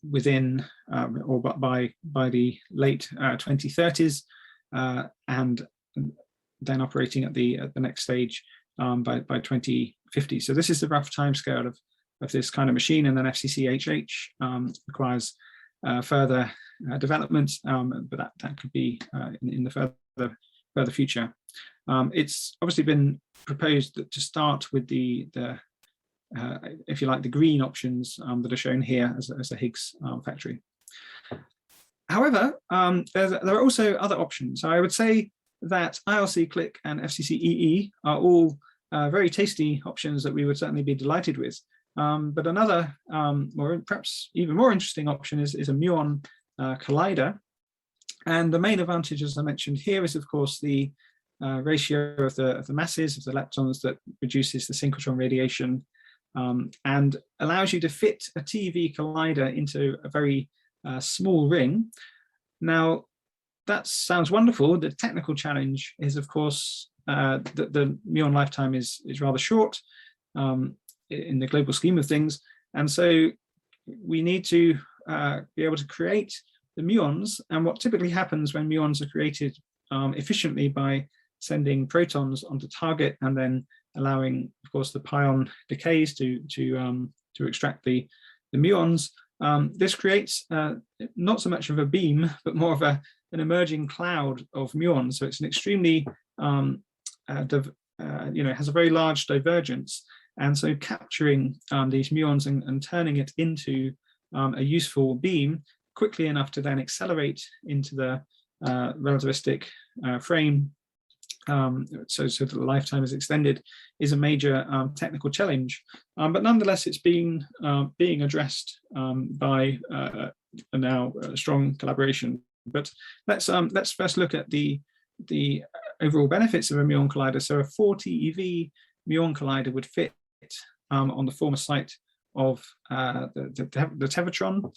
within or by the late 2030s, and then operating at the next stage by 2050. So this is the rough timescale of this kind of machine, and then FCC-HH requires further development, but that could be in the further future. It's obviously been proposed to start with the if you like, the green options that are shown here as a Higgs factory. However, there are also other options. So I would say that ILC, CLIC, and FCC-EE are all very tasty options that we would certainly be delighted with. But another, or perhaps even more interesting option is a Muon Collider. And the main advantage, as I mentioned here, is of course the ratio of the masses of the leptons that reduces the synchrotron radiation, and allows you to fit a TeV collider into a very small ring. Now, that sounds wonderful. The technical challenge is, of course, that the muon lifetime is rather short in the global scheme of things, and so we need to be able to create the muons. And what typically happens when muons are created efficiently by sending protons onto target and then allowing, of course, the pion decays to extract the muons. This creates not so much of a beam, but more of an emerging cloud of muons. So it's an extremely, has a very large divergence. And so capturing these muons and turning it into a useful beam quickly enough to then accelerate into the relativistic frame, so that the lifetime is extended, is a major technical challenge. But nonetheless, it's being addressed by now a strong collaboration. But let's first look at the overall benefits of a muon collider. So a 4 TeV muon collider would fit on the former site of the Tevatron,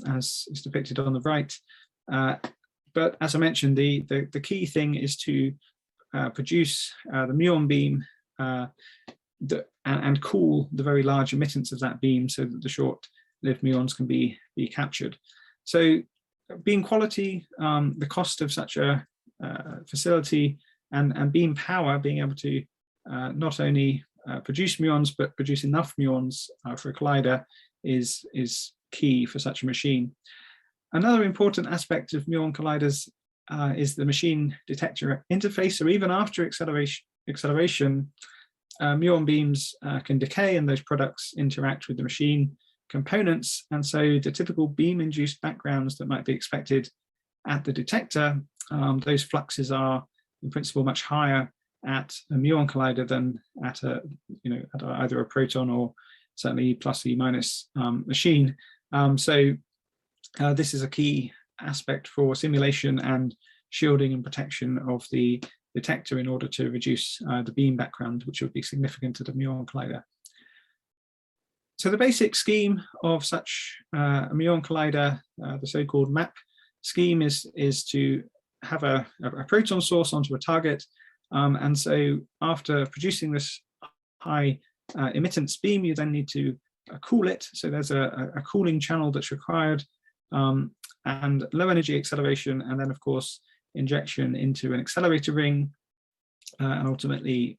as is depicted on the right. But as I mentioned, the key thing is to produce the muon beam and cool the very large emittance of that beam so that the short-lived muons can be captured. So beam quality, the cost of such a facility, and beam power, being able to not only produce muons, but produce enough muons for a collider is key for such a machine. Another important aspect of muon colliders is the machine detector interface. So even after acceleration, muon beams can decay and those products interact with the machine components. And so the typical beam-induced backgrounds that might be expected at the detector, those fluxes are in principle much higher at a muon collider than at a, at either a proton or certainly plus E minus machine. This is a key aspect for simulation and shielding and protection of the detector in order to reduce the beam background, which would be significant at a muon collider. So the basic scheme of such a muon collider, the so-called MAP scheme, is to have a proton source onto a target. And so after producing this high emittance beam, you then need to cool it. So there's a cooling channel that's required, and low energy acceleration, and then of course injection into an accelerator ring, and ultimately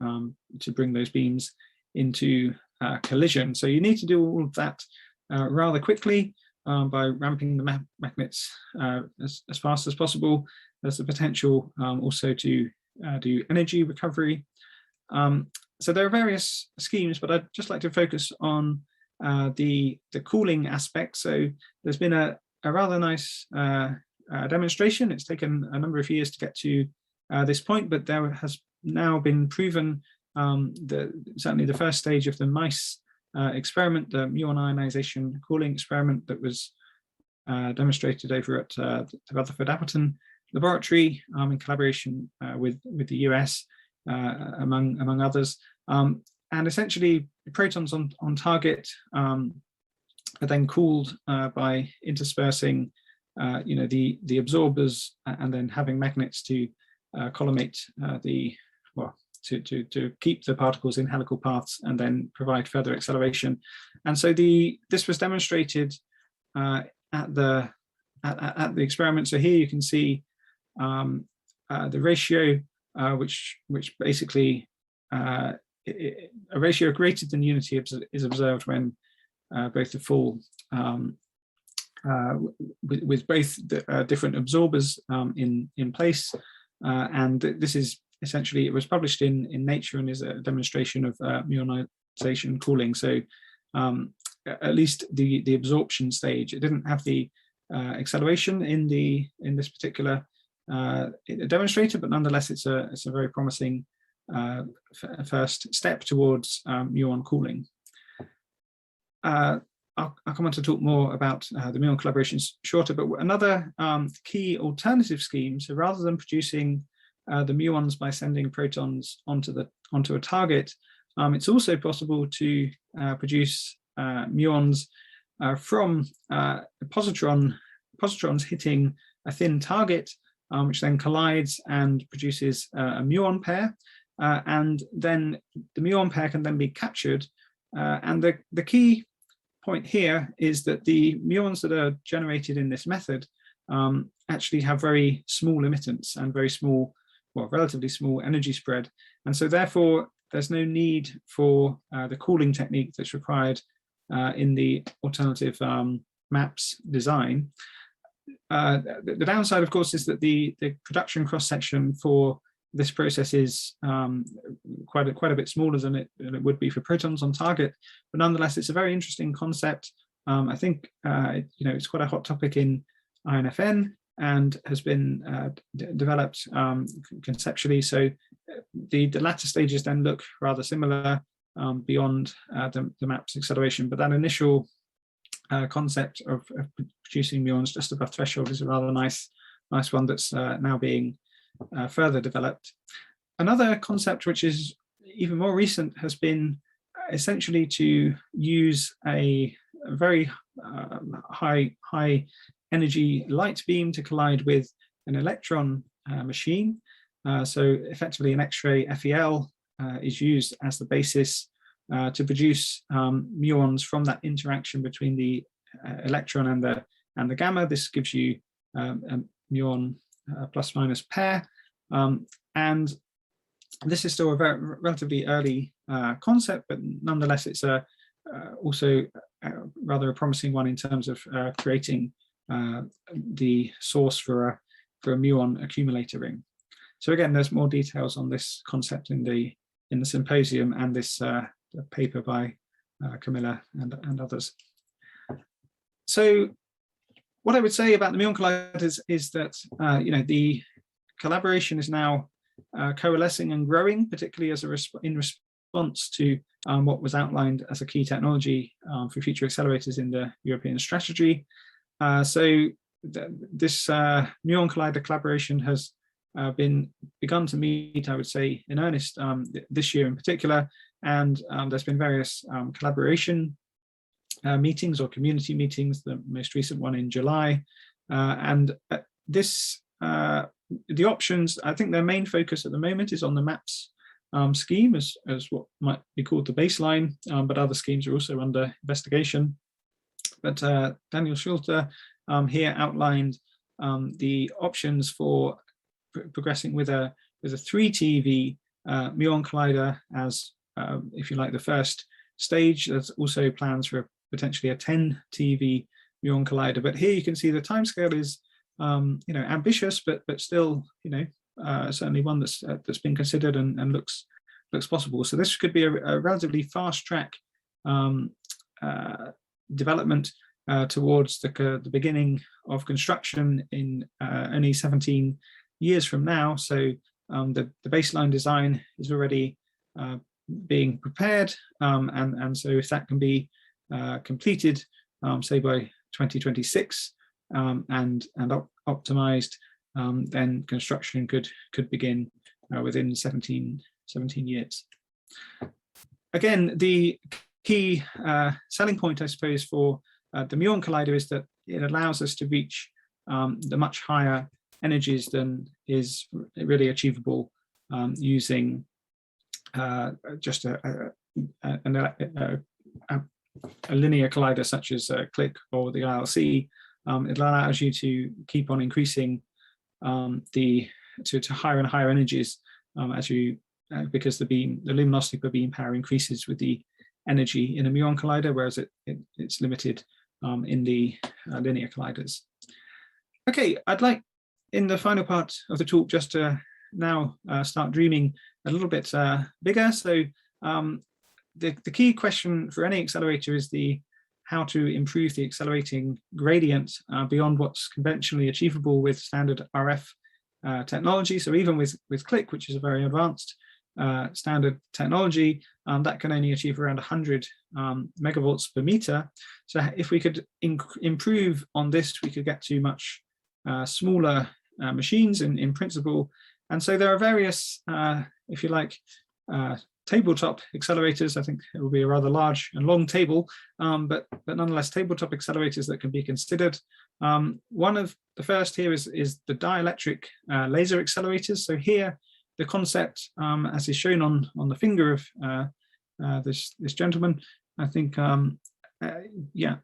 to bring those beams into collision. So you need to do all of that rather quickly by ramping the magnets as fast as possible. There's the potential also to do energy recovery. So there are various schemes, but I'd just like to focus on the cooling aspect. So there's been a rather nice demonstration. It's taken a number of years to get to this point, but there has now been proven certainly the first stage of the mice experiment, the Muon ionization cooling experiment that was demonstrated over at the Rutherford Appleton Laboratory in collaboration with the US, among others. And essentially, protons on target are then cooled by interspersing, the absorbers, and then having magnets to collimate to keep the particles in helical paths and then provide further acceleration. And so this was demonstrated at the experiment. So here you can see the ratio, which basically a ratio greater than unity is observed when both the full with both the, different absorbers in place, and this is essentially, it was published in Nature and is a demonstration of muonization cooling. So at least the absorption stage, it didn't have the acceleration in this particular demonstrator, but nonetheless it's a very promising first step towards muon cooling. I'll come on to talk more about the muon collaborations shorter, but another key alternative scheme, so rather than producing the muons by sending protons onto a target, it's also possible to produce muons from positrons hitting a thin target, which then collides and produces a muon pair, and then the muon pair can then be captured. And the key point here is that the muons that are generated in this method actually have very small emittance and very small, well, relatively small energy spread. And so therefore, there's no need for the cooling technique that's required in the alternative MAPS design. The downside, of course, is that the production cross-section for this process is quite a bit smaller than it would be for protons on target, but nonetheless, it's a very interesting concept. I think it's quite a hot topic in INFN and has been developed conceptually. So the latter stages then look rather similar beyond the MAPS acceleration, but that initial concept of producing muons just above threshold is a rather nice one that's now being further developed. Another concept which is even more recent has been essentially to use a very high energy light beam to collide with an electron machine. So effectively an X-ray FEL is used as the basis to produce muons from that interaction between the electron and the gamma. This gives you muon plus minus pair. And this is still a very relatively early concept, but nonetheless, it's also rather a promising one in terms of creating the source for a muon accumulator ring. So again, there's more details on this concept in the symposium and this paper by Camilla and others. So what I would say about the Muon Colliders is that the collaboration is now coalescing and growing, particularly as in response to what was outlined as a key technology for future accelerators in the European strategy. So this Muon Collider collaboration has begun to meet, I would say, in earnest this year in particular, and there's been various collaboration meetings or community meetings, the most recent one in July, and this the options, I think their main focus at the moment is on the MAPS scheme as what might be called the baseline, but other schemes are also under investigation. But Daniel Schulte here outlined the options for progressing with a 3 TeV Muon Collider as, if you like, the first stage. There's also plans for potentially a 10 TeV Muon Collider, but here you can see the timescale is ambitious, but still certainly one that's been considered and looks possible. So this could be a relatively fast track development towards the beginning of construction in only 17 years from now. So the baseline design is already being prepared, and so if that can be completed, say by 2026, and optimized, then construction could begin within 17 years. Again, the key selling point, I suppose, for the Muon Collider is that it allows us to reach the much higher energies than is really achievable using just a linear collider such as CLIC or the ILC. It allows you to keep on increasing to higher and higher energies as you because the luminosity per beam power increases with the energy in a Muon Collider, whereas it's limited in the linear colliders. Okay, I'd like in the final part of the talk just to now start dreaming a little bit bigger. So the key question for any accelerator is how to improve the accelerating gradient beyond what's conventionally achievable with standard RF technology. So even with CLIC, which is a very advanced standard technology, that can only achieve around 100 megavolts per meter. So if we could improve on this, we could get to much smaller machines in principle. And so there are various, if you like, tabletop accelerators. I think it will be a rather large and long table, but nonetheless tabletop accelerators that can be considered. One of the first here is the dielectric laser accelerators. So here the concept, as is shown on the finger of this gentleman, I think,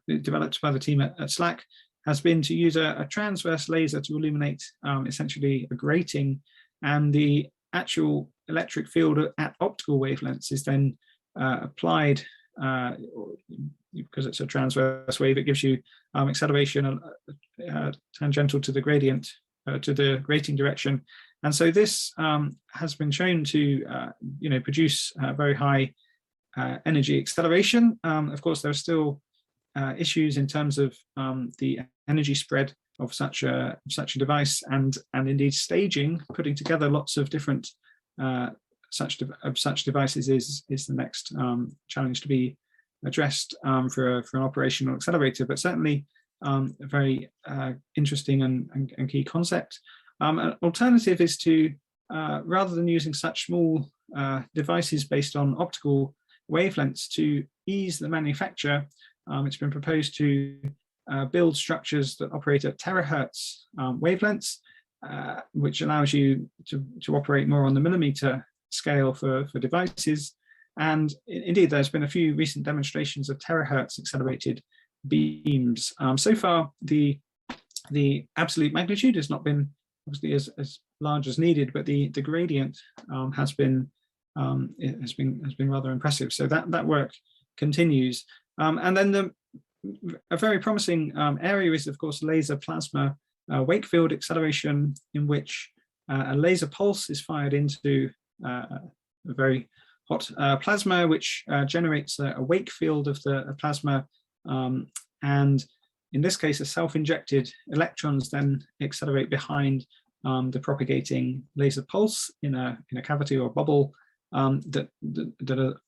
developed by the team at SLAC, has been to use a transverse laser to illuminate essentially a grating, and the actual electric field at optical wavelengths is then applied, because it's a transverse wave, it gives you acceleration tangential to the gradient, to the grating direction. And so this has been shown to produce very high energy acceleration. Of course, there are still issues in terms of the energy spread of such a device, and indeed staging, putting together lots of different such devices is the next challenge to be addressed for an operational accelerator, but certainly a very interesting and key concept. An alternative is to, rather than using such small devices based on optical wavelengths, to ease the manufacture. It's been proposed to build structures that operate at terahertz wavelengths, which allows you to operate more on the millimeter scale for devices. And indeed, there's been a few recent demonstrations of terahertz accelerated beams. So far, the the absolute magnitude has not been obviously as large as needed, but the gradient has been rather impressive. So that work continues. And then a very promising area is, of course, laser plasma Wakefield acceleration, in which a laser pulse is fired into a very hot plasma, which generates a wake field of the plasma, and in this case, a self-injected electrons then accelerate behind the propagating laser pulse in a cavity or bubble that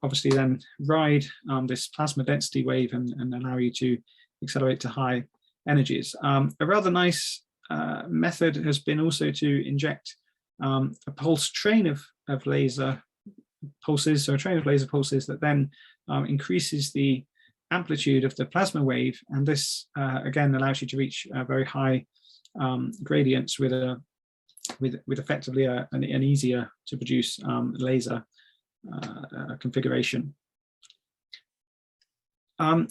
obviously then ride this plasma density wave and allow you to accelerate to high energies. A rather nice method has been also to inject a pulse train of laser pulses, so a train of laser pulses that then increases the amplitude of the plasma wave, and this again allows you to reach very high gradients with effectively an easier to produce laser configuration. And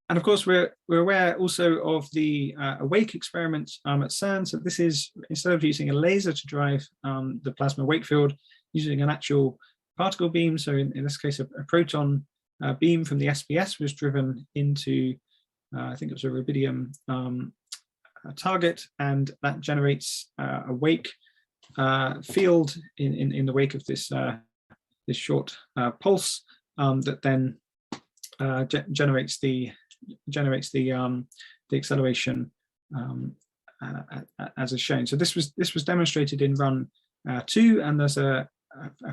of course, we're aware also of the Awake experiment at CERN. So this is, instead of using a laser to drive the plasma wake field, using an actual particle beam. So in this case, a proton beam from the SPS was driven into, I think it was a rubidium target, and that generates a wake field in the wake of this this short pulse that then generates the acceleration as is shown. So this was demonstrated in run 2, and there's a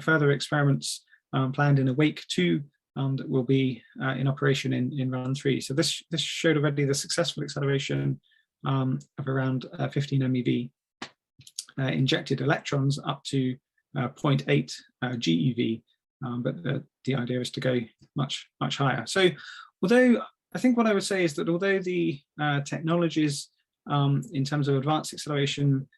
further experiments planned in Awake 2 that will be in operation in run 3. So this showed already the successful acceleration of around 15 MeV injected electrons up to 0.8 GeV, but the idea is to go much higher. So although I think what I would say is that although the technologies in terms of advanced acceleration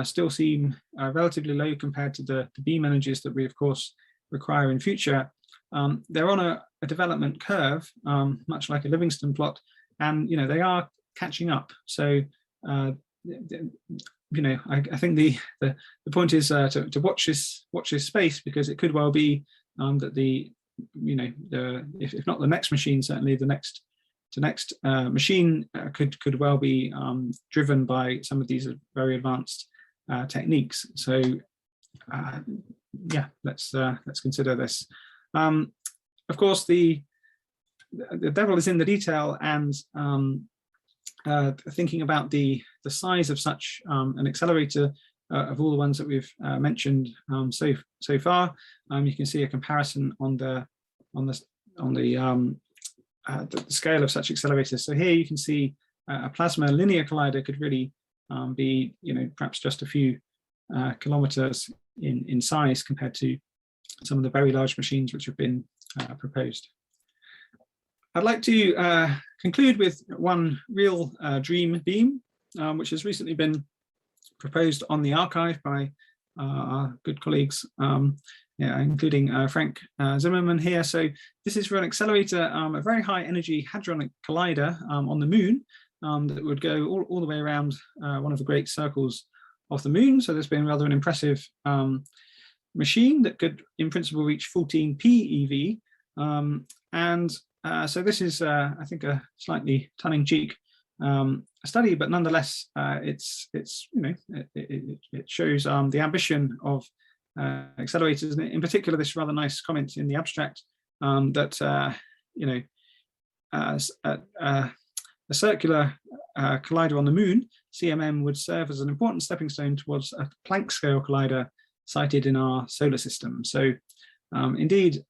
still seem relatively low compared to the beam energies that we of course require in future, they're on a development curve, much like a Livingston plot, and they are catching up. So I think the point is to watch this space, because it could well be that if not the next machine, certainly the next machine could well be driven by some of these very advanced techniques. So yeah, let's consider this. Of course, the devil is in the detail, and thinking about the size of such an accelerator of all the ones that we've mentioned so far, you can see a comparison on the scale of such accelerators. So here you can see a plasma linear collider could really be, perhaps just a few kilometers in size compared to some of the very large machines which have been proposed. I'd like to conclude with one real dream beam, which has recently been proposed on the archive by our good colleagues, including Frank Zimmerman here. So this is for an accelerator, a very high energy hadronic collider on the Moon that would go all the way around one of the great circles of the Moon. So there's been rather an impressive machine that could in principle reach 14 PeV. So this is, I think, a slightly tongue-in-cheek study, but nonetheless, it shows the ambition of accelerators, and in particular, this rather nice comment in the abstract that a circular collider on the Moon, CMM, would serve as an important stepping stone towards a Planck scale collider sited in our solar system. So indeed,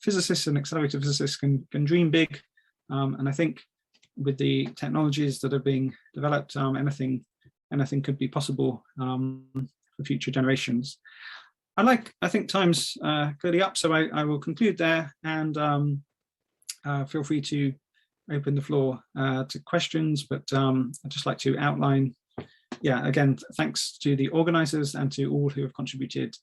physicists and accelerator physicists can dream big, and I think with the technologies that are being developed, anything could be possible for future generations. I think time's clearly up, so I will conclude there, and feel free to open the floor to questions, but I'd just like to outline, again, thanks to the organizers and to all who have contributed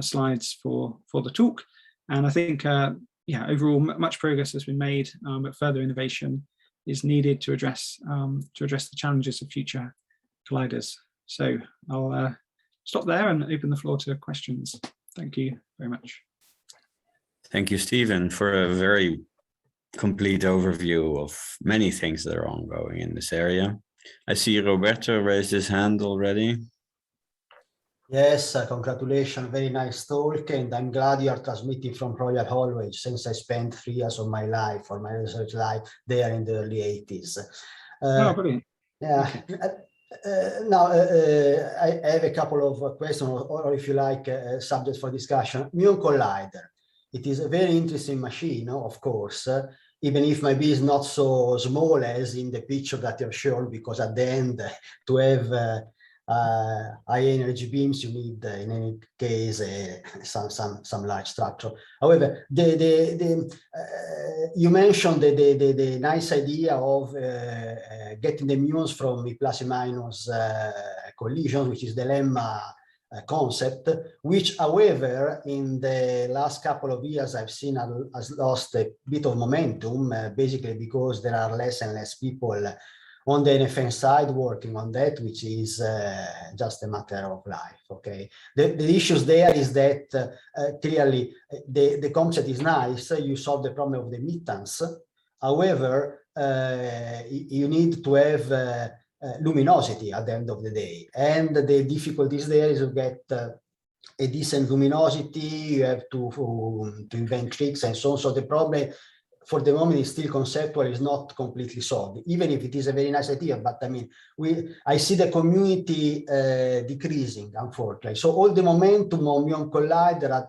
slides for the talk. And I think, overall, much progress has been made, but further innovation is needed to address the challenges of future colliders. So I'll stop there and open the floor to questions. Thank you very much. Thank you, Stephen, for a very complete overview of many things that are ongoing in this area. I see Roberto raised his hand already. Yes, congratulations, very nice talk, and I'm glad you are transmitting from Royal Holloway, since I spent 3 years of my life, or my research life, there in the early 80s. Oh, brilliant. Yeah. Okay. Now, I have a couple of questions, or if you like, subjects for discussion. Muon Collider. It is a very interesting machine, of course, even if maybe it's not so small as in the picture that you've shown, because at the end, to have high energy beams, you need in any case some large structure. However, you mentioned the nice idea of getting the muons from plus and minus collisions, which is the lemma concept, which, however, in the last couple of years I've seen has lost a bit of momentum, basically because there are less and less people on the NFN side working on that, which is just a matter of life. Okay, the issues there is that clearly the concept is nice, you solve the problem of the mittance. However, you need to have luminosity at the end of the day, and the difficulties there is to get a decent luminosity. You have to invent tricks and so on. So the problem for the moment is still conceptual, is not completely solved, even if it is a very nice idea. But I mean, I see the community decreasing, unfortunately. So all the momentum on Muon Collider,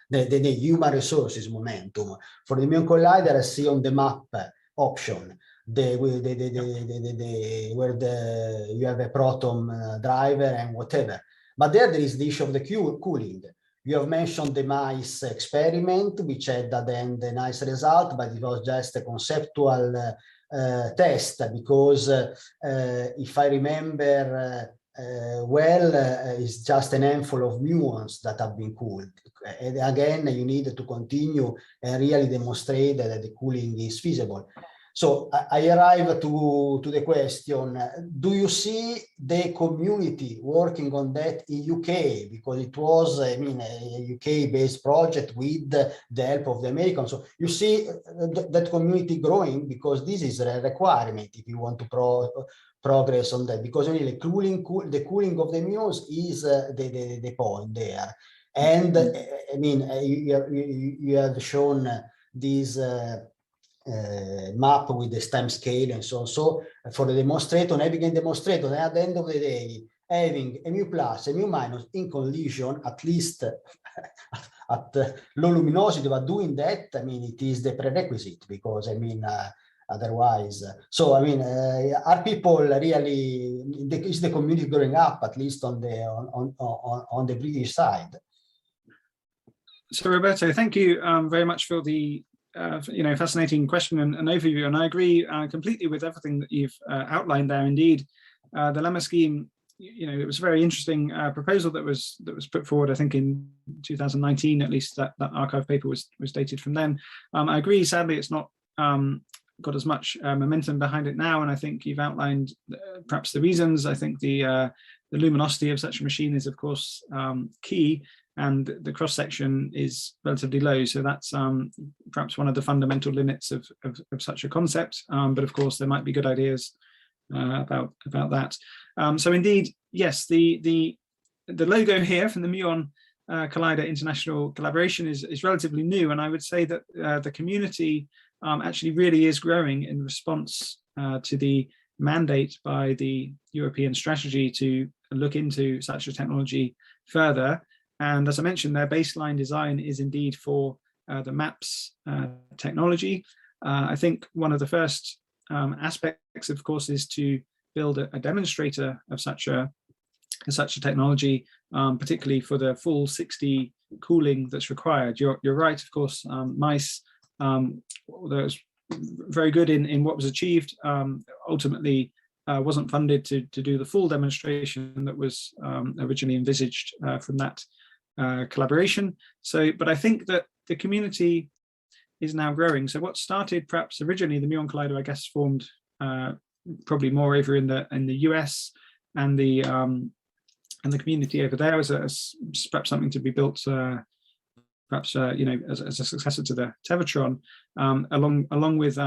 the human resources momentum for the Muon Collider, I see on the map option, where you have a proton driver and whatever. But there is the issue of the cooling. You have mentioned the mice experiment, which had at the end a nice result, but it was just a conceptual test, because if I remember well, it's just an handful of muons that have been cooled. And again, you need to continue and really demonstrate that the cooling is feasible. So I arrive to the question, do you see the community working on that in UK? Because it was, I mean, a UK-based project with the help of the Americans. So you see that community growing, because this is a requirement if you want to progress on that, because really the cooling of the muons is the point there. And I mean, you have shown this map with the time scale and so on. So for the demonstrator, having a demonstrator, and at the end of the day, having a mu plus, a mu minus in collision, at least at low luminosity, but doing that, I mean, it is the prerequisite, because I mean, otherwise, so I mean, are people really, is the community growing up, at least on the British side? So Roberto, thank you very much for the fascinating question and overview, and I agree completely with everything that you've outlined there. Indeed, the lemma scheme, it was a very interesting proposal that was put forward, I think in 2019, at least that archive paper was dated from then. I agree, sadly it's not got as much momentum behind it now, and I think you've outlined perhaps the reasons. I think the luminosity of such a machine is of course key, and the cross-section is relatively low. So that's perhaps one of the fundamental limits of such a concept. But of course, there might be good ideas about that. So indeed, yes, the logo here from the Muon Collider International Collaboration is relatively new. And I would say that the community actually really is growing in response to the mandate by the European strategy to look into such a technology further. And as I mentioned, their baseline design is indeed for the MAPS technology. I think one of the first aspects, of course, is to build a demonstrator of such a technology, particularly for the full 60 cooling that's required. You're right, of course, mice, although it's very good in what was achieved, ultimately wasn't funded to do the full demonstration that was originally envisaged from that collaboration. So, but I think that the community is now growing. So what started perhaps originally, the Muon Collider, I guess, formed probably more over in the US and the community over there as perhaps something to be built, perhaps as a successor to the Tevatron, along with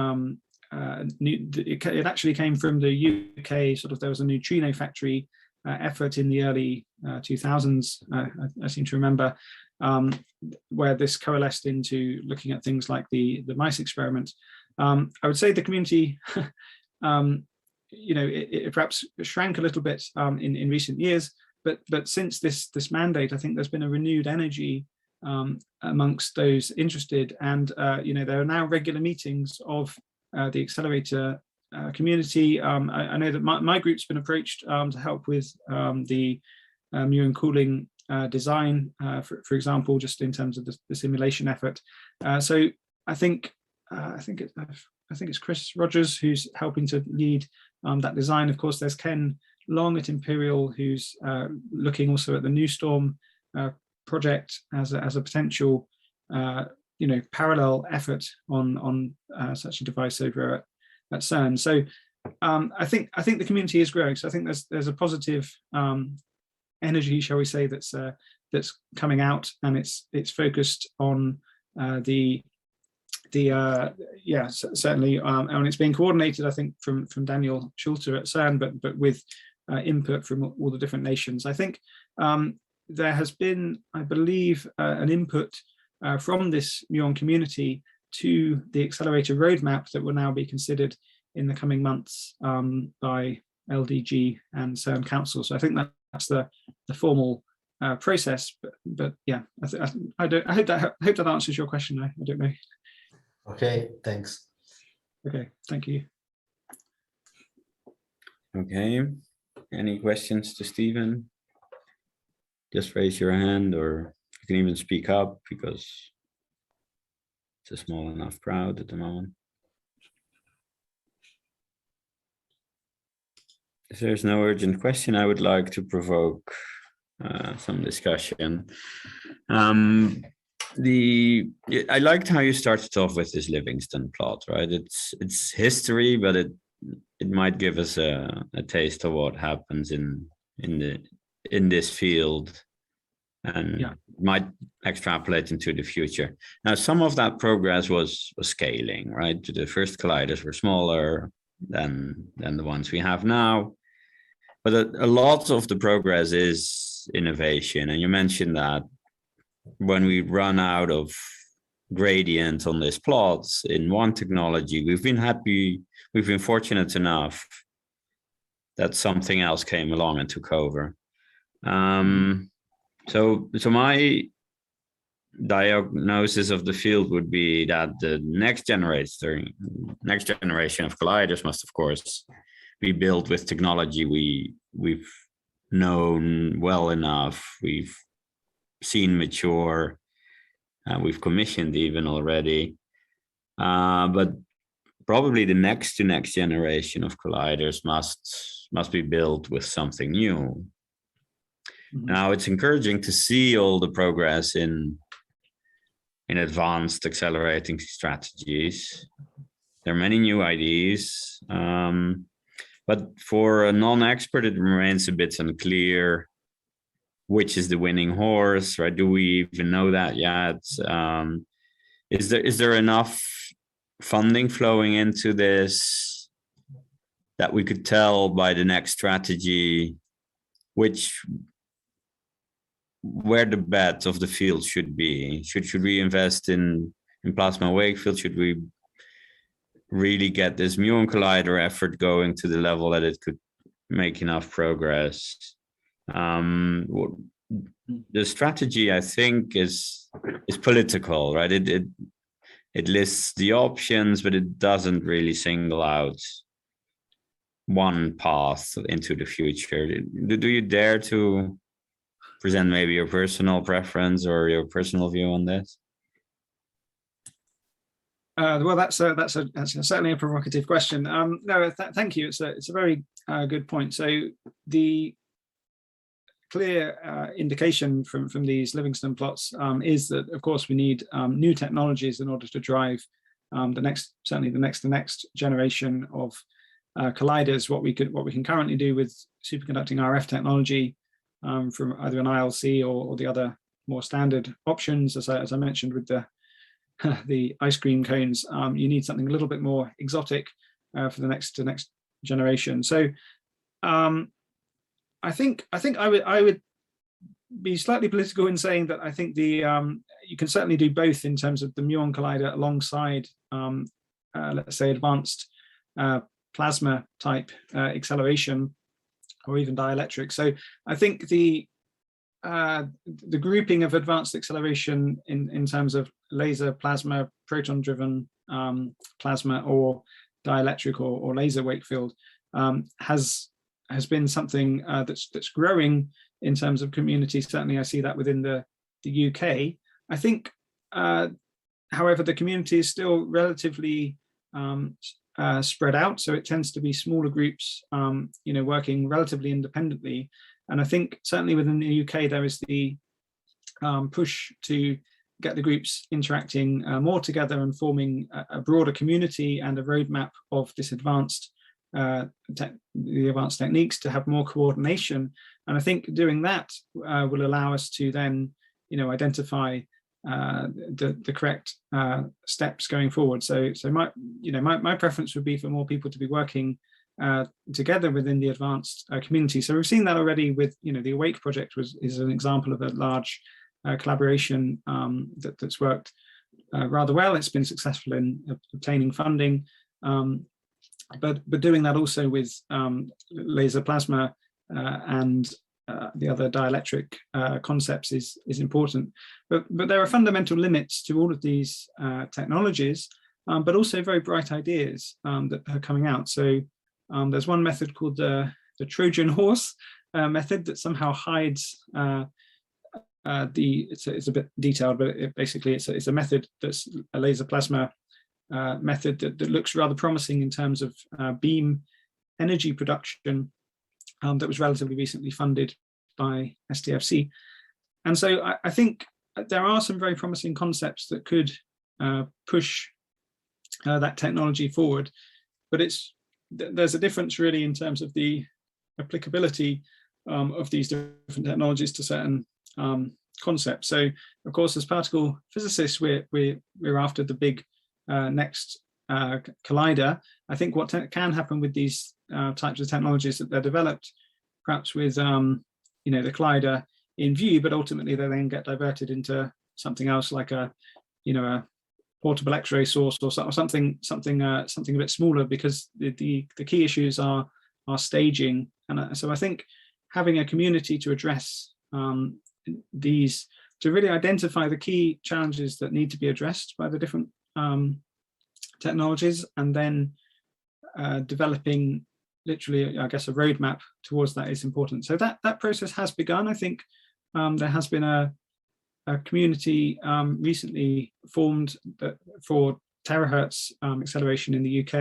it actually came from the UK. Sort of, there was a neutrino factory effort in the early 2000s, I seem to remember, where this coalesced into looking at things like the mice experiment. I would say the community, it perhaps shrank a little bit in recent years, but since this mandate, I think there's been a renewed energy amongst those interested, and there are now regular meetings of the accelerator community. I know that my group's been approached to help with the Muon cooling design, for example, just in terms of the simulation effort. So I think it's Chris Rogers who's helping to lead that design. Of course, there's Ken Long at Imperial, who's looking also at the New Storm project as a potential parallel effort on such a device over at CERN. So I think the community is growing. So I think there's a positive energy, shall we say, that's coming out, and it's focused on certainly, and it's being coordinated, I think, from Daniel Schulter at CERN, but with input from all the different nations. I think there has been, I believe, an input from this Muon community to the accelerator roadmap that will now be considered in the coming months by LDG and CERN Council. So I think that's the formal process. But yeah, I hope that answers your question. I don't know. Okay, thanks. Okay, thank you. Okay, any questions to Stephen? Just raise your hand, or you can even speak up because it's a small enough crowd at the moment. If there's no urgent question, I would like to provoke some discussion. I liked how you started off with this Livingston plot, right? It's history, but it might give us a taste of what happens in this field, and might extrapolate into the future. Now, some of that progress was scaling, right? The first colliders were smaller than the ones we have now, but a lot of the progress is innovation. And you mentioned that when we run out of gradient on these plots in one technology, we've been fortunate enough that something else came along and took over. So my diagnosis of the field would be that the next generation of colliders must, of course, be built with technology we've known well enough, we've seen mature, we've commissioned even already. But probably the next generation of colliders must be built with something new. Now, it's encouraging to see all the progress in advanced accelerating strategies. There are many new ideas, but for a non-expert, it remains a bit unclear which is the winning horse, right? Do we even know that yet? Is there enough funding flowing into this that we could tell by the next strategy where the bet of the field should be? Should we invest in plasma Wakefield? Should we really get this Muon Collider effort going to the level that it could make enough progress? The strategy, I think, is political, right? It lists the options, but it doesn't really single out one path into the future. Do you dare to present maybe your personal preference or your personal view on this? Well, that's certainly a provocative question. No, thank you. It's a very good point. So clear indication from these Livingston plots is that, of course, we need new technologies in order to drive certainly the next generation of colliders. What we can currently do with superconducting RF technology from either an ILC or the other more standard options, as I mentioned with the ice cream cones, you need something a little bit more exotic for the next generation. So I think I would be slightly political in saying that I think you can certainly do both in terms of the Muon Collider alongside let's say advanced plasma type acceleration or even dielectric. So I think the grouping of advanced acceleration in terms of laser plasma, proton driven plasma, or dielectric or laser Wakefield has been something that's growing in terms of community. Certainly I see that within the UK. I think however, the community is still relatively spread out, so it tends to be smaller groups working relatively independently. And I think certainly within the UK there is the push to get the groups interacting more together and forming a broader community and a roadmap of this advanced the advanced techniques to have more coordination. And I think doing that will allow us to then identify the correct steps going forward. So my preference would be for more people to be working together within the advanced community. So we've seen that already with the Awake project is an example of a large collaboration that's worked rather well. It's been successful in obtaining funding, but doing that also with laser plasma and the other dielectric concepts is important. But there are fundamental limits to all of these technologies, but also very bright ideas that are coming out. So there's one method called the Trojan horse method that somehow hides it's a bit detailed, but it's a method that's a laser plasma method that looks rather promising in terms of beam energy production that was relatively recently funded by STFC. And so I think there are some very promising concepts that could push that technology forward, but there's a difference really in terms of the applicability of these different technologies to certain concepts. So of course, as particle physicists, we're after the big next collider. I think what can happen with these types of technologies that they're developed, perhaps with the collider in view, but ultimately they then get diverted into something else like a portable X-ray source or something a bit smaller, because the key issues are staging. And so I think having a community to address these, to really identify the key challenges that need to be addressed by the different technologies, and then developing literally, I guess, a roadmap towards that is important. So that process has begun. I think there has been a community recently formed for terahertz acceleration in the UK.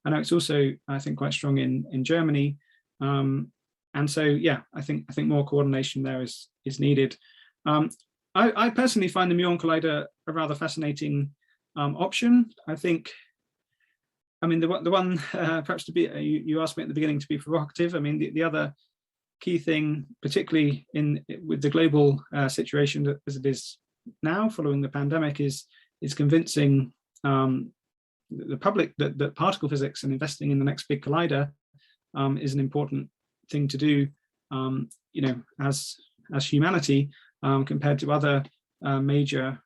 I know it's also, I think, quite strong in Germany. And so, yeah, I think more coordination there is needed. I personally find the Muon Collider a rather fascinating option. I mean, the one perhaps to be, you asked me at the beginning to be provocative. I mean, the other key thing, particularly with the global situation as it is now following the pandemic, is convincing the public that particle physics and investing in the next big collider is an important thing to do, as humanity, compared to other major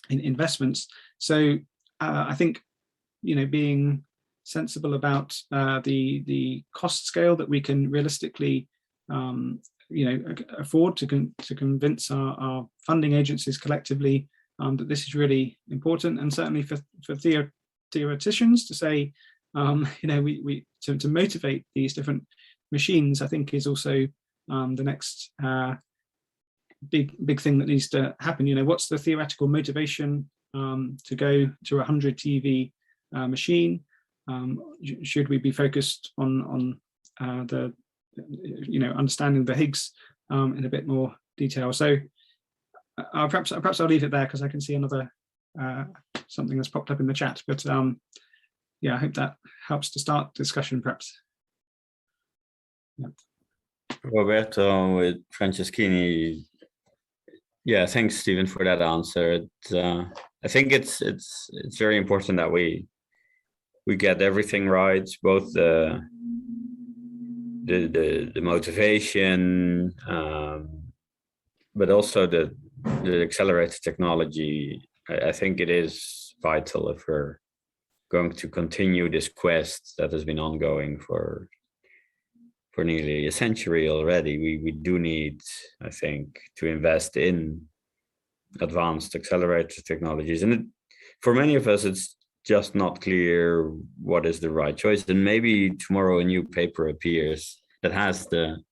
investments. So I think being sensible about the cost scale that we can realistically afford to convince our funding agencies collectively that this is really important, and certainly for theoreticians to say to motivate these different machines, I think is also the next big thing that needs to happen. What's the theoretical motivation to go to 100 TeV machine? Should we be focused on the understanding the Higgs in a bit more detail. So perhaps I'll leave it there because I can see another something that's popped up in the chat. But yeah, I hope that helps to start discussion, perhaps. Yeah. Roberto with Franceschini. Yeah, thanks, Stephen, for that answer. I think it's very important that we get everything right, both the motivation, but also the accelerator technology. I think it is vital if we're going to continue this quest that has been ongoing for nearly a century already. We do need, I think, to invest in advanced accelerator technologies. And for many of us, it's just not clear what is the right choice. And maybe tomorrow a new paper appears that has the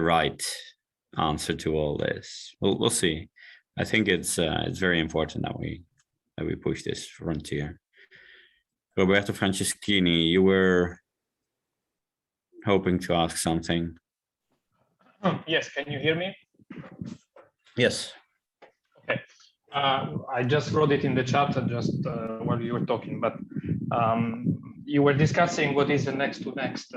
right answer to all this. We'll see. I think it's very important that we push this frontier. Roberto Franceschini, you were hoping to ask something. Yes, can you hear me? Yes. Okay. I just wrote it in the chat just while you were talking, but you were discussing what is the next to next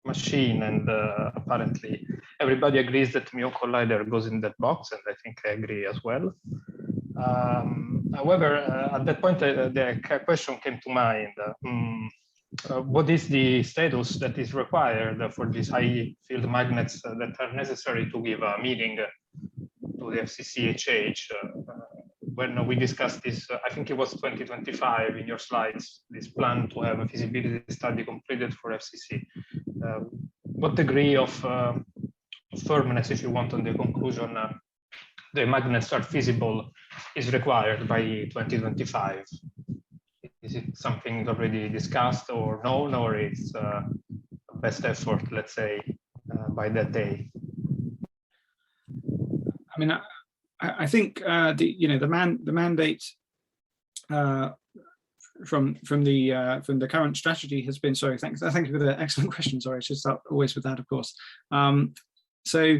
machine, and apparently everybody agrees that Muon Collider goes in that box, and I think I agree as well. However, at that point, the question came to mind. What is the status that is required for these high field magnets that are necessary to give a meaning to the FCC-HH? When we discussed this, I think it was 2025 in your slides, this plan to have a feasibility study completed for FCC. What degree of firmness, if you want, on the conclusion the magnets are feasible is required by 2025? Is it something already discussed or known, or it's best effort, let's say, by that day? I mean, I think the mandate from the current strategy has been. Sorry, thank you for the excellent question. Sorry, I should start always with that, of course. So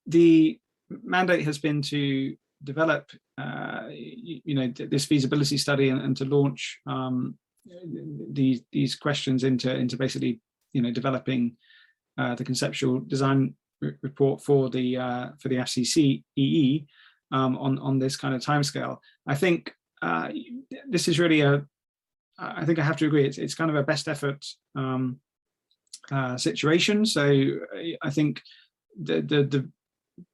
the mandate has been to develop this feasibility study and to launch these questions into basically developing the conceptual design report for the FCC EE on this kind of timescale. I think this is really I think I have to agree, it's kind of a best effort situation. So I think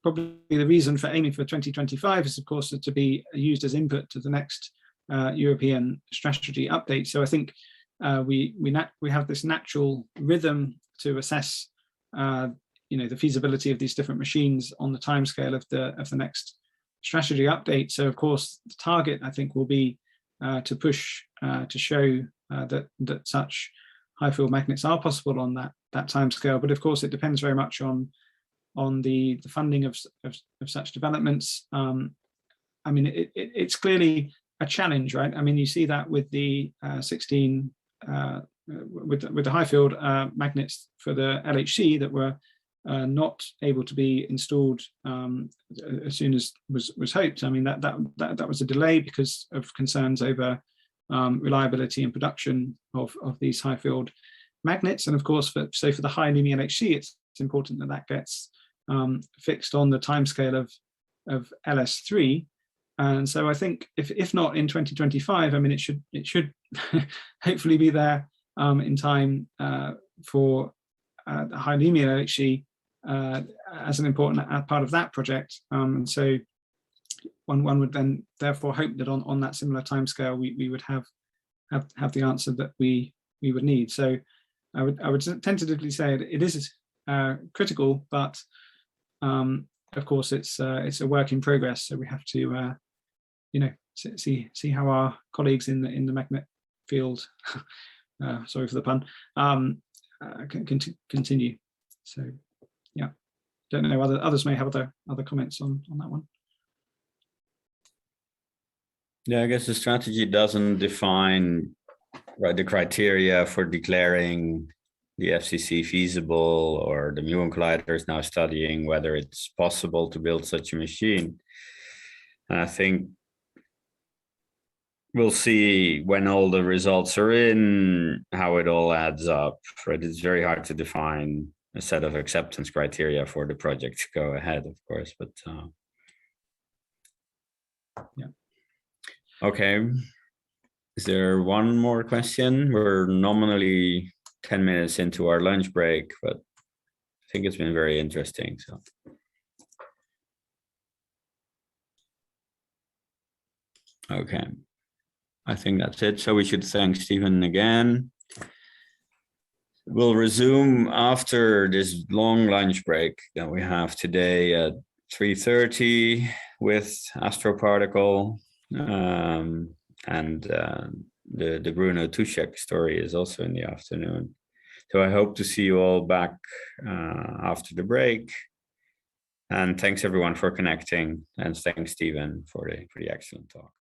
probably the reason for aiming for 2025 is, of course, to be used as input to the next European strategy update. So I think we have this natural rhythm to assess the feasibility of these different machines on the timescale of the next strategy update. So of course the target, I think, will be to push to show that such high field magnets are possible on that timescale. But of course it depends very much on the funding of such developments. I mean, it's clearly a challenge, right? I mean, you see that with the 16 with the high field magnets for the LHC that were not able to be installed as soon as was hoped. I mean, that was a delay because of concerns over reliability and production of these high field magnets. And of course, for the high NUMI LHC, it's important that gets fixed on the timescale of LS3. And so I think if not in 2025, I mean, it should hopefully be there in time for the high NUMI LHC as an important part of that project. And so one would then therefore hope that on that similar timescale we would have the answer that we would need. So I would tentatively say it is critical, but of course it's a work in progress. So we have to see how our colleagues in the magnet field, sorry for the pun, can continue. So yeah, don't know whether others may have other comments on that one. Yeah, I guess the strategy doesn't define the criteria for declaring the FCC feasible, or the Muon Collider is now studying whether it's possible to build such a machine. And I think we'll see when all the results are in, how it all adds up, right? It's very hard to define a set of acceptance criteria for the project to go ahead, of course, but yeah. Okay. Is there one more question? We're nominally 10 minutes into our lunch break, but I think it's been very interesting. So. Okay. I think that's it. So we should thank Stephen again. We'll resume after this long lunch break that we have today at 3:30 with Astroparticle, and the Bruno Tuschek story is also in the afternoon. So I hope to see you all back after the break. And thanks everyone for connecting, and thanks Stephen for the excellent talk.